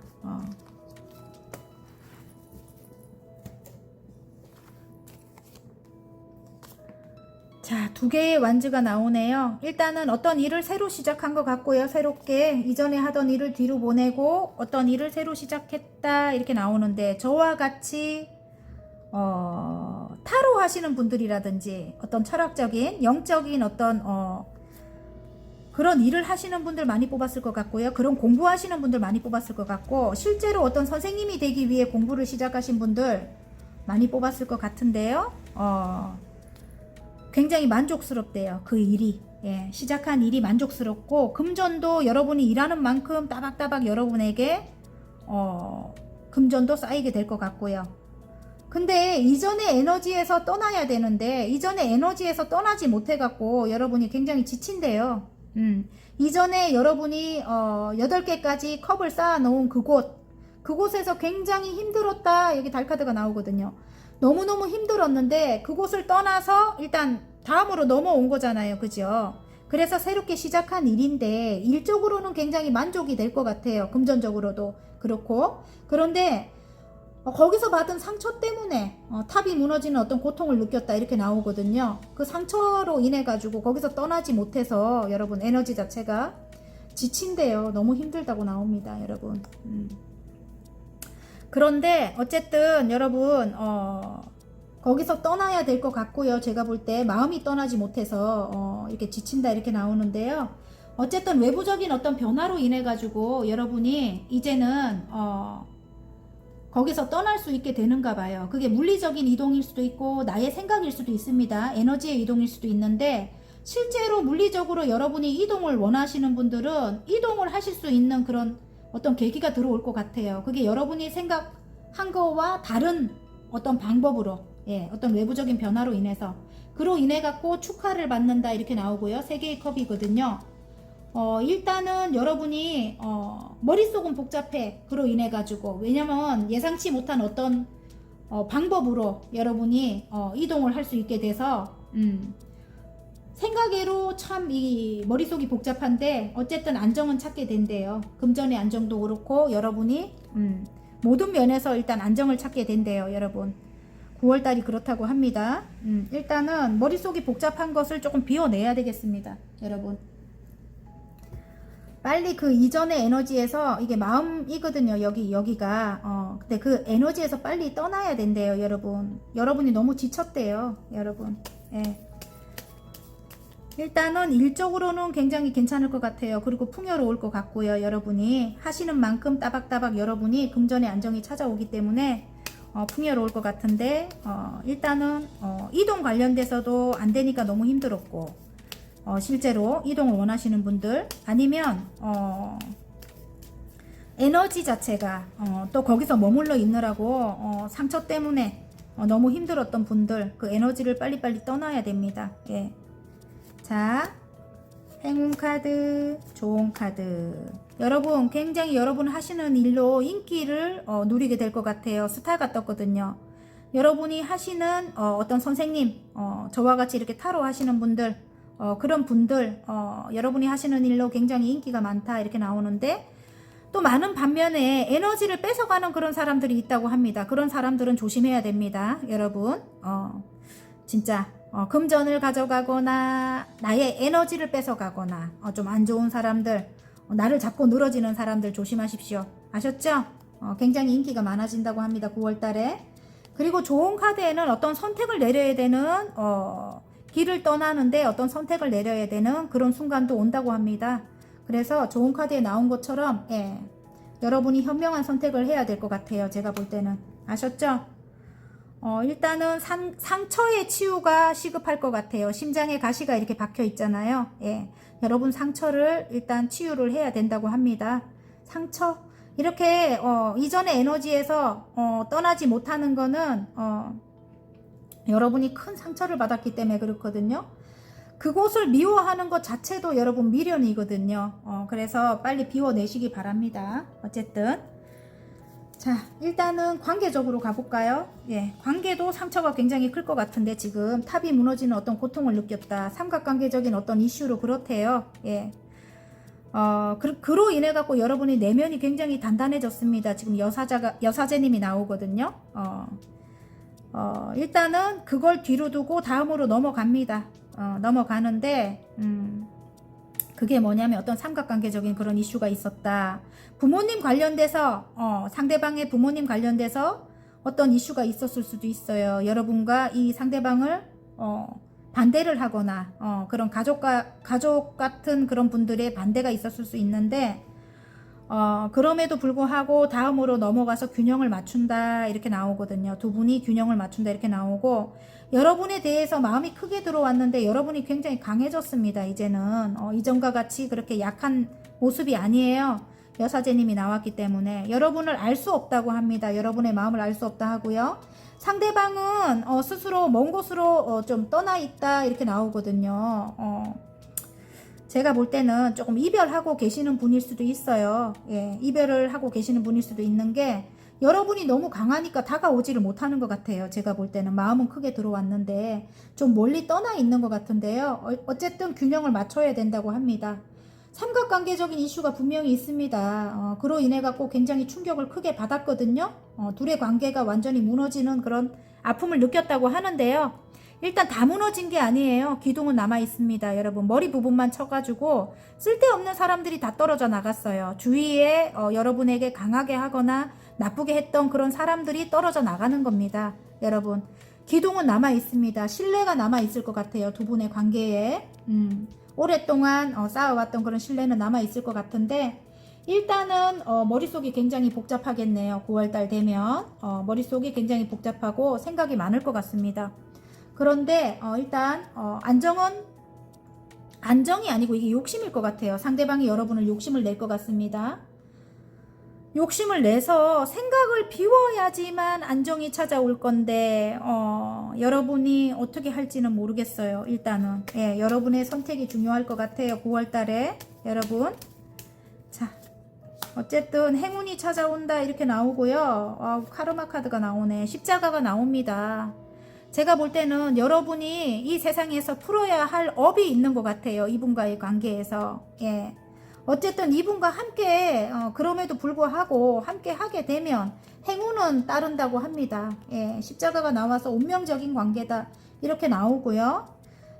A: 자, 2개의 완즈가 나오네요. 일단은 어떤 일을 새로 시작한 것 같고요. 새롭게 이전에 하던 일을 뒤로 보내고 어떤 일을 새로 시작했다 이렇게 나오는데, 저와 같이 타로 하시는 분들이라든지 어떤 철학적인 영적인 어떤 그런 일을 하시는 분들 많이 뽑았을 것 같고요. 그런 공부하시는 분들 많이 뽑았을 것 같고, 실제로 어떤 선생님이 되기 위해 공부를 시작하신 분들 많이 뽑았을 것 같은데요. 굉장히 만족스럽대요. 그 일이. 예, 시작한 일이 만족스럽고, 금전도 여러분이 일하는 만큼 따박따박 여러분에게 금전도 쌓이게 될 것 같고요. 근데 이전의 에너지에서 떠나야 되는데 이전의 에너지에서 떠나지 못해갖고 여러분이 굉장히 지친대요. 이전에 여러분이 8개까지 컵을 쌓아놓은 그곳에서 굉장히 힘들었다. 여기 달카드가 나오거든요. 너무너무 힘들었는데 그곳을 떠나서 일단 다음으로 넘어온 거잖아요. 그죠? 그래서 새롭게 시작한 일인데 일적으로는 굉장히 만족이 될 것 같아요. 금전적으로도 그렇고. 그런데 거기서 받은 상처 때문에 탑이 무너지는 어떤 고통을 느꼈다 이렇게 나오거든요. 그 상처로 인해 가지고 거기서 떠나지 못해서 여러분 에너지 자체가 지친대요. 너무 힘들다고 나옵니다, 여러분. 그런데 어쨌든 여러분 거기서 떠나야 될 것 같고요. 제가 볼 때 마음이 떠나지 못해서 이렇게 지친다 이렇게 나오는데요. 어쨌든 외부적인 어떤 변화로 인해 가지고 여러분이 이제는 거기서 떠날 수 있게 되는가 봐요. 그게 물리적인 이동일 수도 있고 나의 생각일 수도 있습니다. 에너지의 이동일 수도 있는데, 실제로 물리적으로 여러분이 이동을 원하시는 분들은 이동을 하실 수 있는 그런 어떤 계기가 들어올 것 같아요. 그게 여러분이 생각한 거와 다른 어떤 방법으로, 예, 어떤 외부적인 변화로 인해서, 그로 인해 갖고 축하를 받는다 이렇게 나오고요. 3개의 컵이거든요. 일단은 여러분이 머릿속은 복잡해. 그로 인해 가지고, 왜냐면 예상치 못한 어떤 방법으로 여러분이 이동을 할 수 있게 돼서 생각외로 참 이 머릿속이 복잡한데 어쨌든 안정은 찾게 된대요. 금전의 안정도 그렇고 여러분이 모든 면에서 일단 안정을 찾게 된대요, 여러분. 9월달이 그렇다고 합니다. 일단은 머릿속이 복잡한 것을 조금 비워내야 되겠습니다, 여러분. 빨리 그 이전의 에너지에서, 이게 마음이거든요, 여기가. 근데 그 에너지에서 빨리 떠나야 된대요, 여러분. 여러분이 너무 지쳤대요, 여러분. 예. 일단은 일적으로는 굉장히 괜찮을 것 같아요. 그리고 풍요로울 것 같고요. 여러분이 하시는 만큼 따박따박 여러분이 금전의 안정이 찾아오기 때문에 풍요로울 것 같은데, 일단은 이동 관련돼서도 안 되니까 너무 힘들었고, 실제로 이동을 원하시는 분들, 아니면 에너지 자체가 또 거기서 머물러 있느라고 상처 때문에 너무 힘들었던 분들, 그 에너지를 빨리빨리 떠나야 됩니다. 예. 자, 행운 카드, 좋은 카드. 여러분, 굉장히 여러분 하시는 일로 인기를 누리게 될 것 같아요. 스타가 떴거든요. 여러분이 하시는 어떤 선생님, 저와 같이 이렇게 타로 하시는 분들, 그런 분들, 여러분이 하시는 일로 굉장히 인기가 많다 이렇게 나오는데, 또 많은 반면에 에너지를 뺏어가는 그런 사람들이 있다고 합니다. 그런 사람들은 조심해야 됩니다, 여러분. 진짜 금전을 가져가거나 나의 에너지를 뺏어가거나 좀 안 좋은 사람들, 나를 잡고 늘어지는 사람들 조심하십시오. 아셨죠? 굉장히 인기가 많아진다고 합니다, 9월달에. 그리고 좋은 카드에는 어떤 선택을 내려야 되는, 길을 떠나는데 어떤 선택을 내려야 되는 그런 순간도 온다고 합니다. 그래서 좋은 카드에 나온 것처럼, 예, 여러분이 현명한 선택을 해야 될 것 같아요, 제가 볼 때는. 아셨죠? 일단은 상처의 치유가 시급할 것 같아요. 심장에 가시가 이렇게 박혀 있잖아요. 예, 여러분 상처를 일단 치유를 해야 된다고 합니다. 상처, 이렇게 이전의 에너지에서 떠나지 못하는 거는 여러분이 큰 상처를 받았기 때문에 그렇거든요. 그곳을 미워하는 것 자체도 여러분 미련이거든요. 그래서 빨리 비워내시기 바랍니다. 어쨌든 자, 일단은 관계적으로 가볼까요? 예, 관계도 상처가 굉장히 클 것 같은데 지금 탑이 무너지는 어떤 고통을 느꼈다. 삼각관계적인 어떤 이슈로 그렇대요. 예. 그로 인해 갖고 여러분의 내면이 굉장히 단단해졌습니다. 지금 여사제님이 나오거든요. 일단은 그걸 뒤로 두고 다음으로 넘어갑니다. 넘어가는데, 그게 뭐냐면 어떤 삼각관계적인 그런 이슈가 있었다. 부모님 관련돼서, 상대방의 부모님 관련돼서 어떤 이슈가 있었을 수도 있어요. 여러분과 이 상대방을, 반대를 하거나, 그런 가족 같은 그런 분들의 반대가 있었을 수 있는데, 그럼에도 불구하고 다음으로 넘어가서 균형을 맞춘다 이렇게 나오거든요. 두 분이 균형을 맞춘다 이렇게 나오고, 여러분에 대해서 마음이 크게 들어왔는데 여러분이 굉장히 강해졌습니다. 이제는 이전과 같이 그렇게 약한 모습이 아니에요. 여사제님이 나왔기 때문에 여러분을 알 수 없다고 합니다. 여러분의 마음을 알 수 없다 하고요. 상대방은 스스로 먼 곳으로 좀 떠나 있다 이렇게 나오거든요. 제가 볼 때는 조금 이별하고 계시는 분일 수도 있어요. 예, 이별을 하고 계시는 분일 수도 있는 게 여러분이 너무 강하니까 다가오지를 못하는 것 같아요. 제가 볼 때는 마음은 크게 들어왔는데 좀 멀리 떠나 있는 것 같은데요. 어쨌든 균형을 맞춰야 된다고 합니다. 삼각관계적인 이슈가 분명히 있습니다. 그로 인해 갖고 굉장히 충격을 크게 받았거든요. 둘의 관계가 완전히 무너지는 그런 아픔을 느꼈다고 하는데요. 일단 다 무너진 게 아니에요. 기둥은 남아 있습니다. 여러분 머리 부분만 쳐가지고 쓸데없는 사람들이 다 떨어져 나갔어요. 주위에 여러분에게 강하게 하거나 나쁘게 했던 그런 사람들이 떨어져 나가는 겁니다. 여러분 기둥은 남아 있습니다. 신뢰가 남아 있을 것 같아요. 두 분의 관계에 오랫동안 쌓아왔던 그런 신뢰는 남아 있을 것 같은데 일단은 머릿속이 굉장히 복잡하겠네요. 9월달 되면 머릿속이 굉장히 복잡하고 생각이 많을 것 같습니다. 그런데 일단 안정이 아니고 이게 욕심일 것 같아요. 상대방이 여러분을 욕심을 낼 것 같습니다. 욕심을 내서 생각을 비워야지만 안정이 찾아올 건데 여러분이 어떻게 할지는 모르겠어요. 일단은 예, 여러분의 선택이 중요할 것 같아요. 9월달에 여러분 자 어쨌든 행운이 찾아온다 이렇게 나오고요. 카르마 카드가 나오네. 십자가가 나옵니다. 제가 볼 때는 여러분이 이 세상에서 풀어야 할 업이 있는 것 같아요. 이분과의 관계에서. 예. 어쨌든 이분과 함께 그럼에도 불구하고 함께 하게 되면 행운은 따른다고 합니다. 예. 십자가가 나와서 운명적인 관계다 이렇게 나오고요.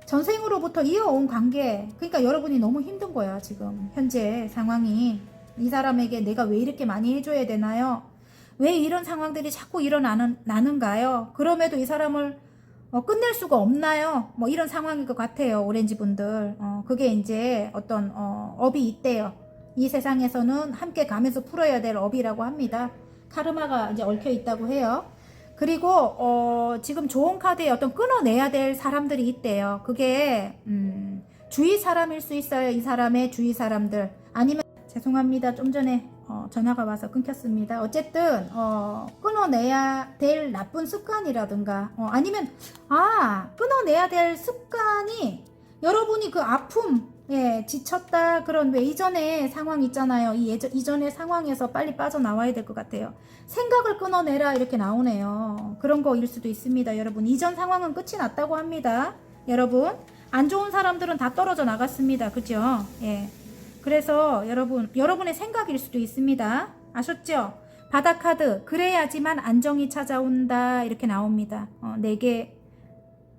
A: 전생으로부터 이어온 관계. 그러니까 여러분이 너무 힘든 거야 지금 현재 상황이. 이 사람에게 내가 왜 이렇게 많이 해줘야 되나요? 왜 이런 상황들이 자꾸 일어나는가요? 그럼에도 이 사람을 끝낼 수가 없나요? 뭐 이런 상황일 것 같아요. 오렌지 분들. 그게 이제 어떤 업이 있대요. 이 세상에서는 함께 가면서 풀어야 될 업이라고 합니다. 카르마가 이제 얽혀 있다고 해요. 그리고 지금 좋은 카드에 어떤 끊어내야 될 사람들이 있대요. 그게 주위 사람일 수 있어요. 이 사람의 주위 사람들. 아니면 죄송합니다. 좀 전에 전화가 와서 끊겼습니다. 어쨌든 끊어내야 될 나쁜 습관이라든가 아니면 끊어내야 될 습관이 여러분이 그 아픔 지쳤다 그런 왜 이전의 상황 있잖아요. 이전의 상황에서 빨리 빠져나와야 될 것 같아요. 생각을 끊어내라 이렇게 나오네요. 그런 거일 수도 있습니다. 여러분 이전 상황은 끝이 났다고 합니다. 여러분 안 좋은 사람들은 다 떨어져 나갔습니다. 그죠? 예. 그래서 여러분의 생각일 수도 있습니다. 아셨죠? 바다 카드 그래야지만 안정이 찾아온다 이렇게 나옵니다.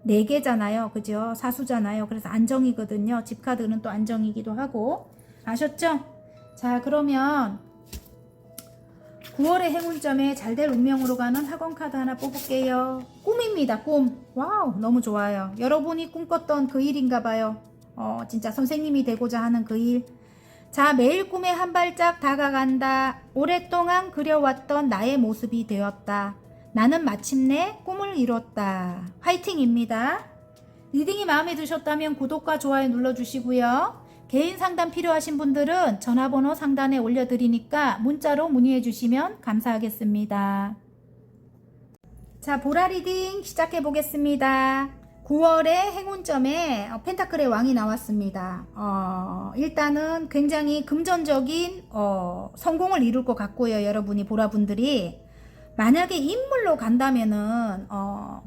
A: 4개잖아요. 그죠? 사수잖아요. 그래서 안정이거든요. 집 카드는 또 안정이기도 하고 아셨죠? 자 그러면 9월의 행운점에 잘될 운명으로 가는 학원 카드 하나 뽑을게요. 꿈입니다. 꿈. 와우 너무 좋아요. 여러분이 꿈꿨던 그 일인가 봐요. 진짜 선생님이 되고자 하는 그 일. 자 매일 꿈에 한 발짝 다가간다. 오랫동안 그려왔던 나의 모습이 되었다. 나는 마침내 꿈을 이뤘다. 화이팅입니다. 리딩이 마음에 드셨다면 구독과 좋아요 눌러주시고요. 개인 상담 필요하신 분들은 전화번호 상단에 올려드리니까 문자로 문의해 주시면 감사하겠습니다. 자, 보라 리딩 시작해 보겠습니다. 9월에 행운점에 펜타클의 왕이 나왔습니다. 일단은 굉장히 금전적인 성공을 이룰 것 같고요. 여러분이 보라분들이 만약에 인물로 간다면은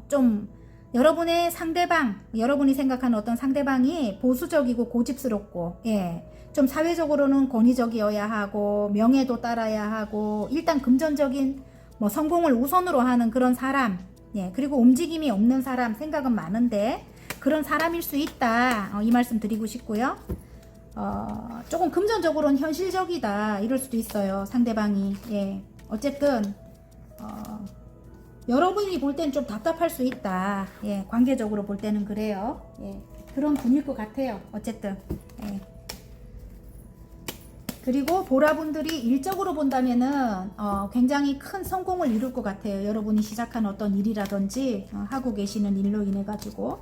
A: 좀 여러분의 상대방, 여러분이 생각하는 어떤 상대방이 보수적이고 고집스럽고, 예, 좀 사회적으로는 권위적이어야 하고 명예도 따라야 하고 일단 금전적인 뭐 성공을 우선으로 하는 그런 사람, 예, 그리고 움직임이 없는 사람, 생각은 많은데 그런 사람일 수 있다, 이 말씀 드리고 싶고요. 조금 금전적으로는 현실적이다 이럴 수도 있어요, 상대방이. 예, 어쨌든 여러분이 볼 때는 좀 답답할 수 있다. 예, 관계적으로 볼 때는 그래요. 예, 그런 분일 것 같아요. 어쨌든. 예. 그리고 보라분들이 일적으로 본다면은 굉장히 큰 성공을 이룰 것 같아요. 여러분이 시작한 어떤 일이라든지 하고 계시는 일로 인해 가지고.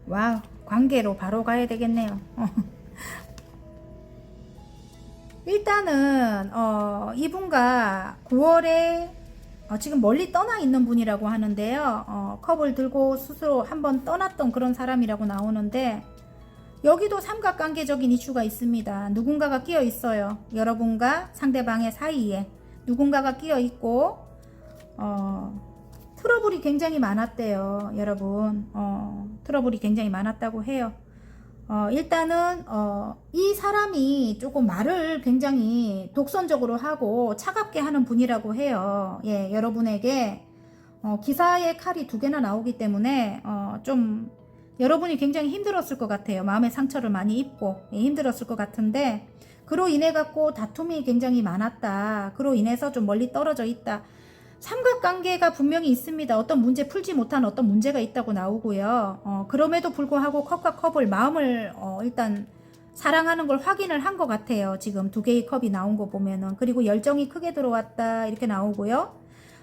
A: 와우, 관계로 바로 가야 되겠네요. 일단은 이분과 9월에 지금 멀리 떠나 있는 분이라고 하는데요. 컵을 들고 스스로 한번 떠났던 그런 사람이라고 나오는데 여기도 삼각관계적인 이슈가 있습니다. 누군가가 끼어 있어요. 여러분과 상대방의 사이에 누군가가 끼어 있고 트러블이 굉장히 많았대요. 여러분 트러블이 굉장히 많았다고 해요. 일단은 이 사람이 조금 말을 굉장히 독선적으로 하고 차갑게 하는 분이라고 해요. 예, 여러분에게 기사의 칼이 2개나 나오기 때문에 좀 여러분이 굉장히 힘들었을 것 같아요. 마음의 상처를 많이 입고, 예, 힘들었을 것 같은데 그로 인해 갖고 다툼이 굉장히 많았다. 그로 인해서 좀 멀리 떨어져 있다. 삼각관계가 분명히 있습니다. 어떤 문제 풀지 못한 어떤 문제가 있다고 나오고요. 그럼에도 불구하고 컵과 컵을 마음을 일단 사랑하는 걸 확인을 한 것 같아요. 지금 2개의 컵이 나온 거 보면은. 그리고 열정이 크게 들어왔다 이렇게 나오고요.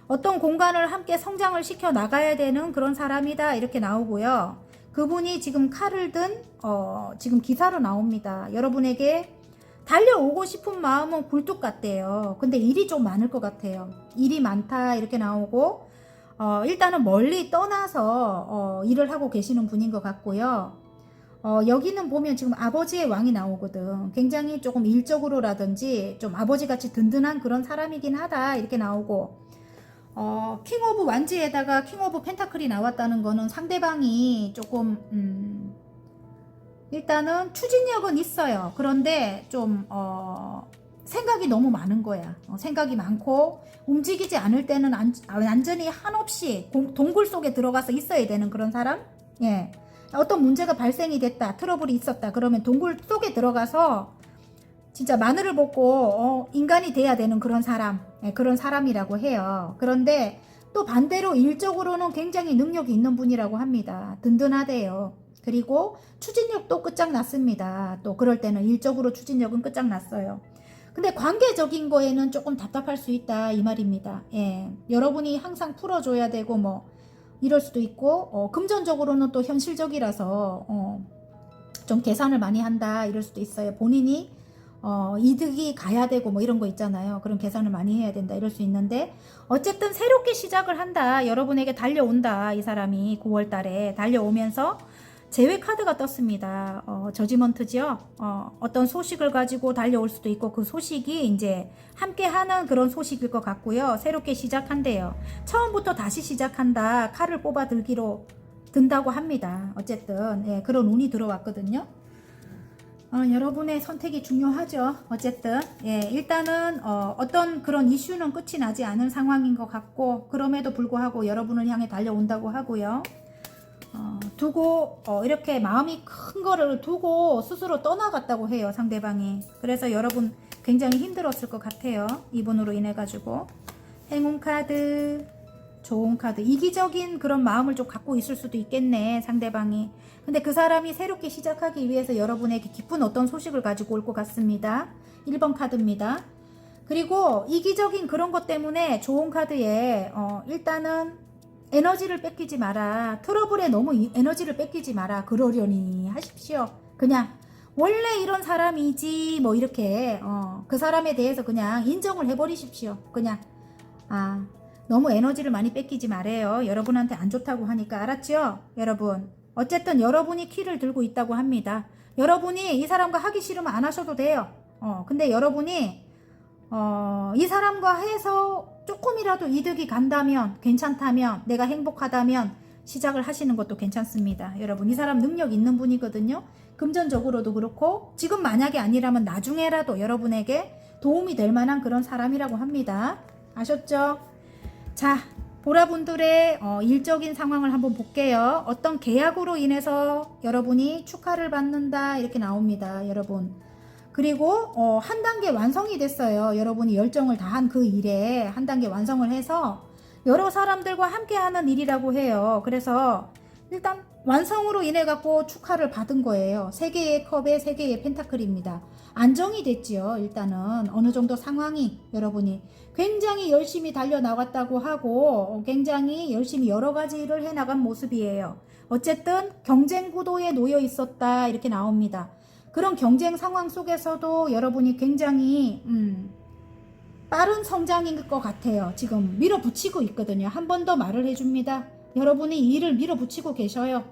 A: 어떤 공간을 함께 성장을 시켜 나가야 되는 그런 사람이다 이렇게 나오고요. 그분이 지금 칼을 든 지금 기사로 나옵니다. 여러분에게 달려오고 싶은 마음은 굴뚝 같대요. 근데 일이 좀 많을 것 같아요. 일이 많다 이렇게 나오고 일단은 멀리 떠나서 일을 하고 계시는 분인 것 같고요. 여기는 보면 지금 아버지의 왕이 나오거든. 굉장히 조금 일적으로라든지 좀 아버지같이 든든한 그런 사람이긴 하다 이렇게 나오고 킹 오브 완지에다가 킹 오브 펜타클이 나왔다는 거는 상대방이 조금 일단은 추진력은 있어요. 그런데 좀 생각이 너무 많은 거야. 생각이 많고 움직이지 않을 때는 완전히 한없이 동굴 속에 들어가서 있어야 되는 그런 사람. 예, 어떤 문제가 발생이 됐다, 트러블이 있었다 그러면 동굴 속에 들어가서 진짜 마늘을 볶고 인간이 돼야 되는 그런 사람. 예, 그런 사람이라고 해요. 그런데 또 반대로 일적으로는 굉장히 능력이 있는 분이라고 합니다. 든든하대요. 그리고 추진력도 끝장났습니다. 또 그럴 때는 일적으로 추진력은 끝장났어요. 근데 관계적인 거에는 조금 답답할 수 있다 이 말입니다. 예, 여러분이 항상 풀어줘야 되고 뭐 이럴 수도 있고 금전적으로는 또 현실적이라서 좀 계산을 많이 한다 이럴 수도 있어요. 본인이 이득이 가야 되고 뭐 이런 거 있잖아요. 그런 계산을 많이 해야 된다 이럴 수 있는데 어쨌든 새롭게 시작을 한다. 여러분에게 달려온다. 이 사람이 9월 달에 달려오면서 제외 카드가 떴습니다. 저지먼트죠. 어떤 소식을 가지고 달려올 수도 있고 그 소식이 이제 함께하는 그런 소식일 것 같고요. 새롭게 시작한대요. 처음부터 다시 시작한다. 칼을 뽑아 들기로 든다고 합니다. 어쨌든 예, 그런 운이 들어왔거든요. 여러분의 선택이 중요하죠. 어쨌든 예, 일단은 어떤 그런 이슈는 끝이 나지 않은 상황인 것 같고 그럼에도 불구하고 여러분을 향해 달려온다고 하고요. 두고 이렇게 마음이 큰 거를 두고 스스로 떠나갔다고 해요. 상대방이. 그래서 여러분 굉장히 힘들었을 것 같아요. 이분으로 인해 가지고. 행운 카드, 좋은 카드, 이기적인 그런 마음을 좀 갖고 있을 수도 있겠네 상대방이. 근데 그 사람이 새롭게 시작하기 위해서 여러분에게 기쁜 어떤 소식을 가지고 올 것 같습니다. 1번 카드입니다. 그리고 이기적인 그런 것 때문에 좋은 카드에 일단은 에너지를 뺏기지 마라. 트러블에 너무 에너지를 뺏기지 마라. 그러려니 하십시오. 그냥 원래 이런 사람이지 뭐 이렇게 그 사람에 대해서 그냥 인정을 해버리십시오. 그냥 너무 에너지를 많이 뺏기지 말아요. 여러분한테 안 좋다고 하니까. 알았죠? 여러분. 어쨌든 여러분이 키를 들고 있다고 합니다. 여러분이 이 사람과 하기 싫으면 안 하셔도 돼요. 근데 여러분이 이 사람과 해서 조금이라도 이득이 간다면, 괜찮다면, 내가 행복하다면 시작을 하시는 것도 괜찮습니다. 여러분, 이 사람 능력 있는 분이거든요. 금전적으로도 그렇고 지금 만약에 아니라면 나중에라도 여러분에게 도움이 될 만한 그런 사람이라고 합니다. 아셨죠? 자, 보라분들의 일적인 상황을 한번 볼게요. 어떤 계약으로 인해서 여러분이 축하를 받는다 이렇게 나옵니다. 여러분. 그리고 한 단계 완성이 됐어요. 여러분이 열정을 다한 그 일에 한 단계 완성을 해서 여러 사람들과 함께하는 일이라고 해요. 그래서 일단 완성으로 인해 갖고 축하를 받은 거예요. 3개의 컵에 3개의 펜타클입니다. 안정이 됐지요. 일단은 어느 정도 상황이 여러분이 굉장히 열심히 달려나갔다고 하고 굉장히 열심히 여러 가지 일을 해나간 모습이에요. 어쨌든 경쟁 구도에 놓여 있었다 이렇게 나옵니다. 그런 경쟁 상황 속에서도 여러분이 굉장히 빠른 성장인 것 같아요. 지금 밀어붙이고 있거든요. 한 번 더 말을 해줍니다. 여러분이 일을 밀어붙이고 계셔요.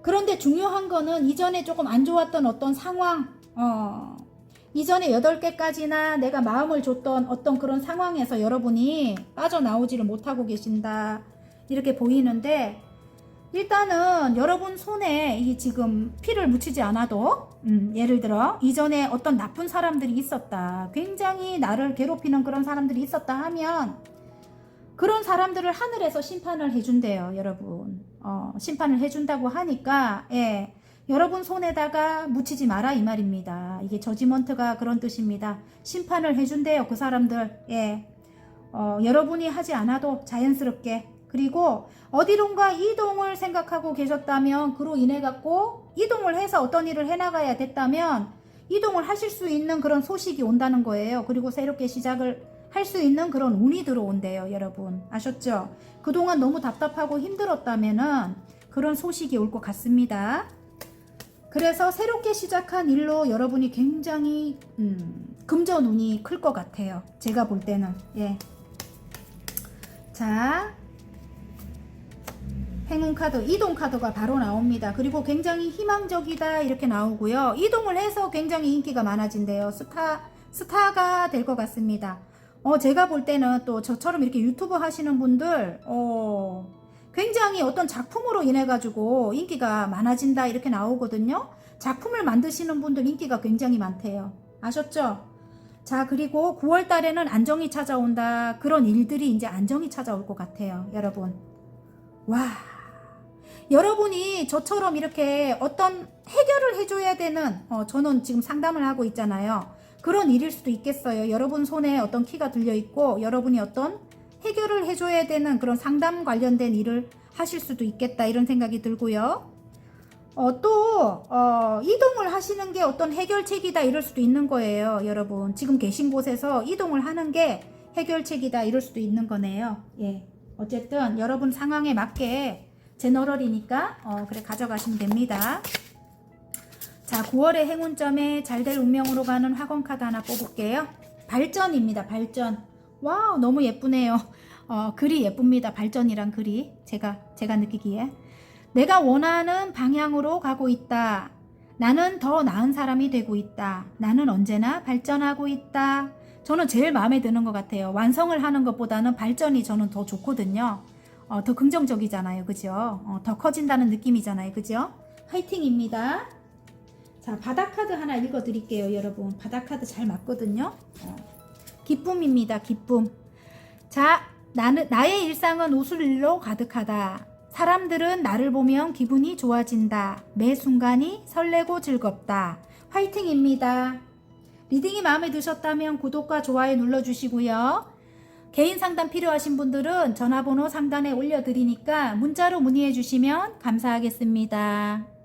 A: 그런데 중요한 거는 이전에 조금 안 좋았던 어떤 상황, 이전에 8개까지나 내가 마음을 줬던 어떤 그런 상황에서 여러분이 빠져나오지를 못하고 계신다. 이렇게 보이는데, 일단은 여러분 손에 이 지금 피를 묻히지 않아도, 예를 들어, 이전에 어떤 나쁜 사람들이 있었다. 굉장히 나를 괴롭히는 그런 사람들이 있었다 하면, 그런 사람들을 하늘에서 심판을 해준대요, 여러분. 심판을 해준다고 하니까, 예. 여러분 손에다가 묻히지 마라 이 말입니다. 이게 저지먼트가 그런 뜻입니다. 심판을 해준대요, 그 사람들. 예. 여러분이 하지 않아도 자연스럽게. 그리고 어디론가 이동을 생각하고 계셨다면 그로 인해 갖고 이동을 해서 어떤 일을 해나가야 됐다면 이동을 하실 수 있는 그런 소식이 온다는 거예요. 그리고 새롭게 시작을 할 수 있는 그런 운이 들어온대요, 여러분. 아셨죠? 그동안 너무 답답하고 힘들었다면은 그런 소식이 올 것 같습니다. 그래서 새롭게 시작한 일로 여러분이 굉장히 금전운이 클 것 같아요. 제가 볼 때는. 예. 자, 행운 카드, 이동 카드가 바로 나옵니다. 그리고 굉장히 희망적이다 이렇게 나오고요. 이동을 해서 굉장히 인기가 많아진대요. 스타가 될 것 같습니다. 제가 볼 때는 또 저처럼 이렇게 유튜브 하시는 분들 굉장히 어떤 작품으로 인해 가지고 인기가 많아진다 이렇게 나오거든요. 작품을 만드시는 분들 인기가 굉장히 많대요. 아셨죠? 자, 그리고 9월 달에는 안정이 찾아온다. 그런 일들이 이제 안정이 찾아올 것 같아요, 여러분. 와, 여러분이 저처럼 이렇게 어떤 해결을 해줘야 되는 저는 지금 상담을 하고 있잖아요. 그런 일일 수도 있겠어요. 여러분 손에 어떤 키가 들려있고 여러분이 어떤 해결을 해줘야 되는 그런 상담 관련된 일을 하실 수도 있겠다 이런 생각이 들고요. 또 이동을 하시는 게 어떤 해결책이다 이럴 수도 있는 거예요. 여러분 지금 계신 곳에서 이동을 하는 게 해결책이다 이럴 수도 있는 거네요. 예. 어쨌든 여러분 상황에 맞게 제너럴이니까 그래 가져가시면 됩니다. 자, 9월의 행운점에 잘될 운명으로 가는 학원 카드 하나 뽑을게요. 발전입니다. 발전. 와우, 너무 예쁘네요. 글이 예쁩니다. 발전이란 글이 제가 느끼기에 내가 원하는 방향으로 가고 있다. 나는 더 나은 사람이 되고 있다. 나는 언제나 발전하고 있다. 저는 제일 마음에 드는 것 같아요. 완성을 하는 것보다는 발전이 저는 더 좋거든요. 더 긍정적이잖아요. 그죠? 더 커진다는 느낌이잖아요. 그죠? 화이팅입니다. 자, 바닥카드 하나 읽어드릴게요, 여러분. 바닥카드 잘 맞거든요. 기쁨입니다, 기쁨. 자, 나의 일상은 웃을일로 가득하다. 사람들은 나를 보면 기분이 좋아진다. 매 순간이 설레고 즐겁다. 화이팅입니다. 리딩이 마음에 드셨다면 구독과 좋아요 눌러주시고요. 개인 상담 필요하신 분들은 전화번호 상단에 올려드리니까 문자로 문의해 주시면 감사하겠습니다.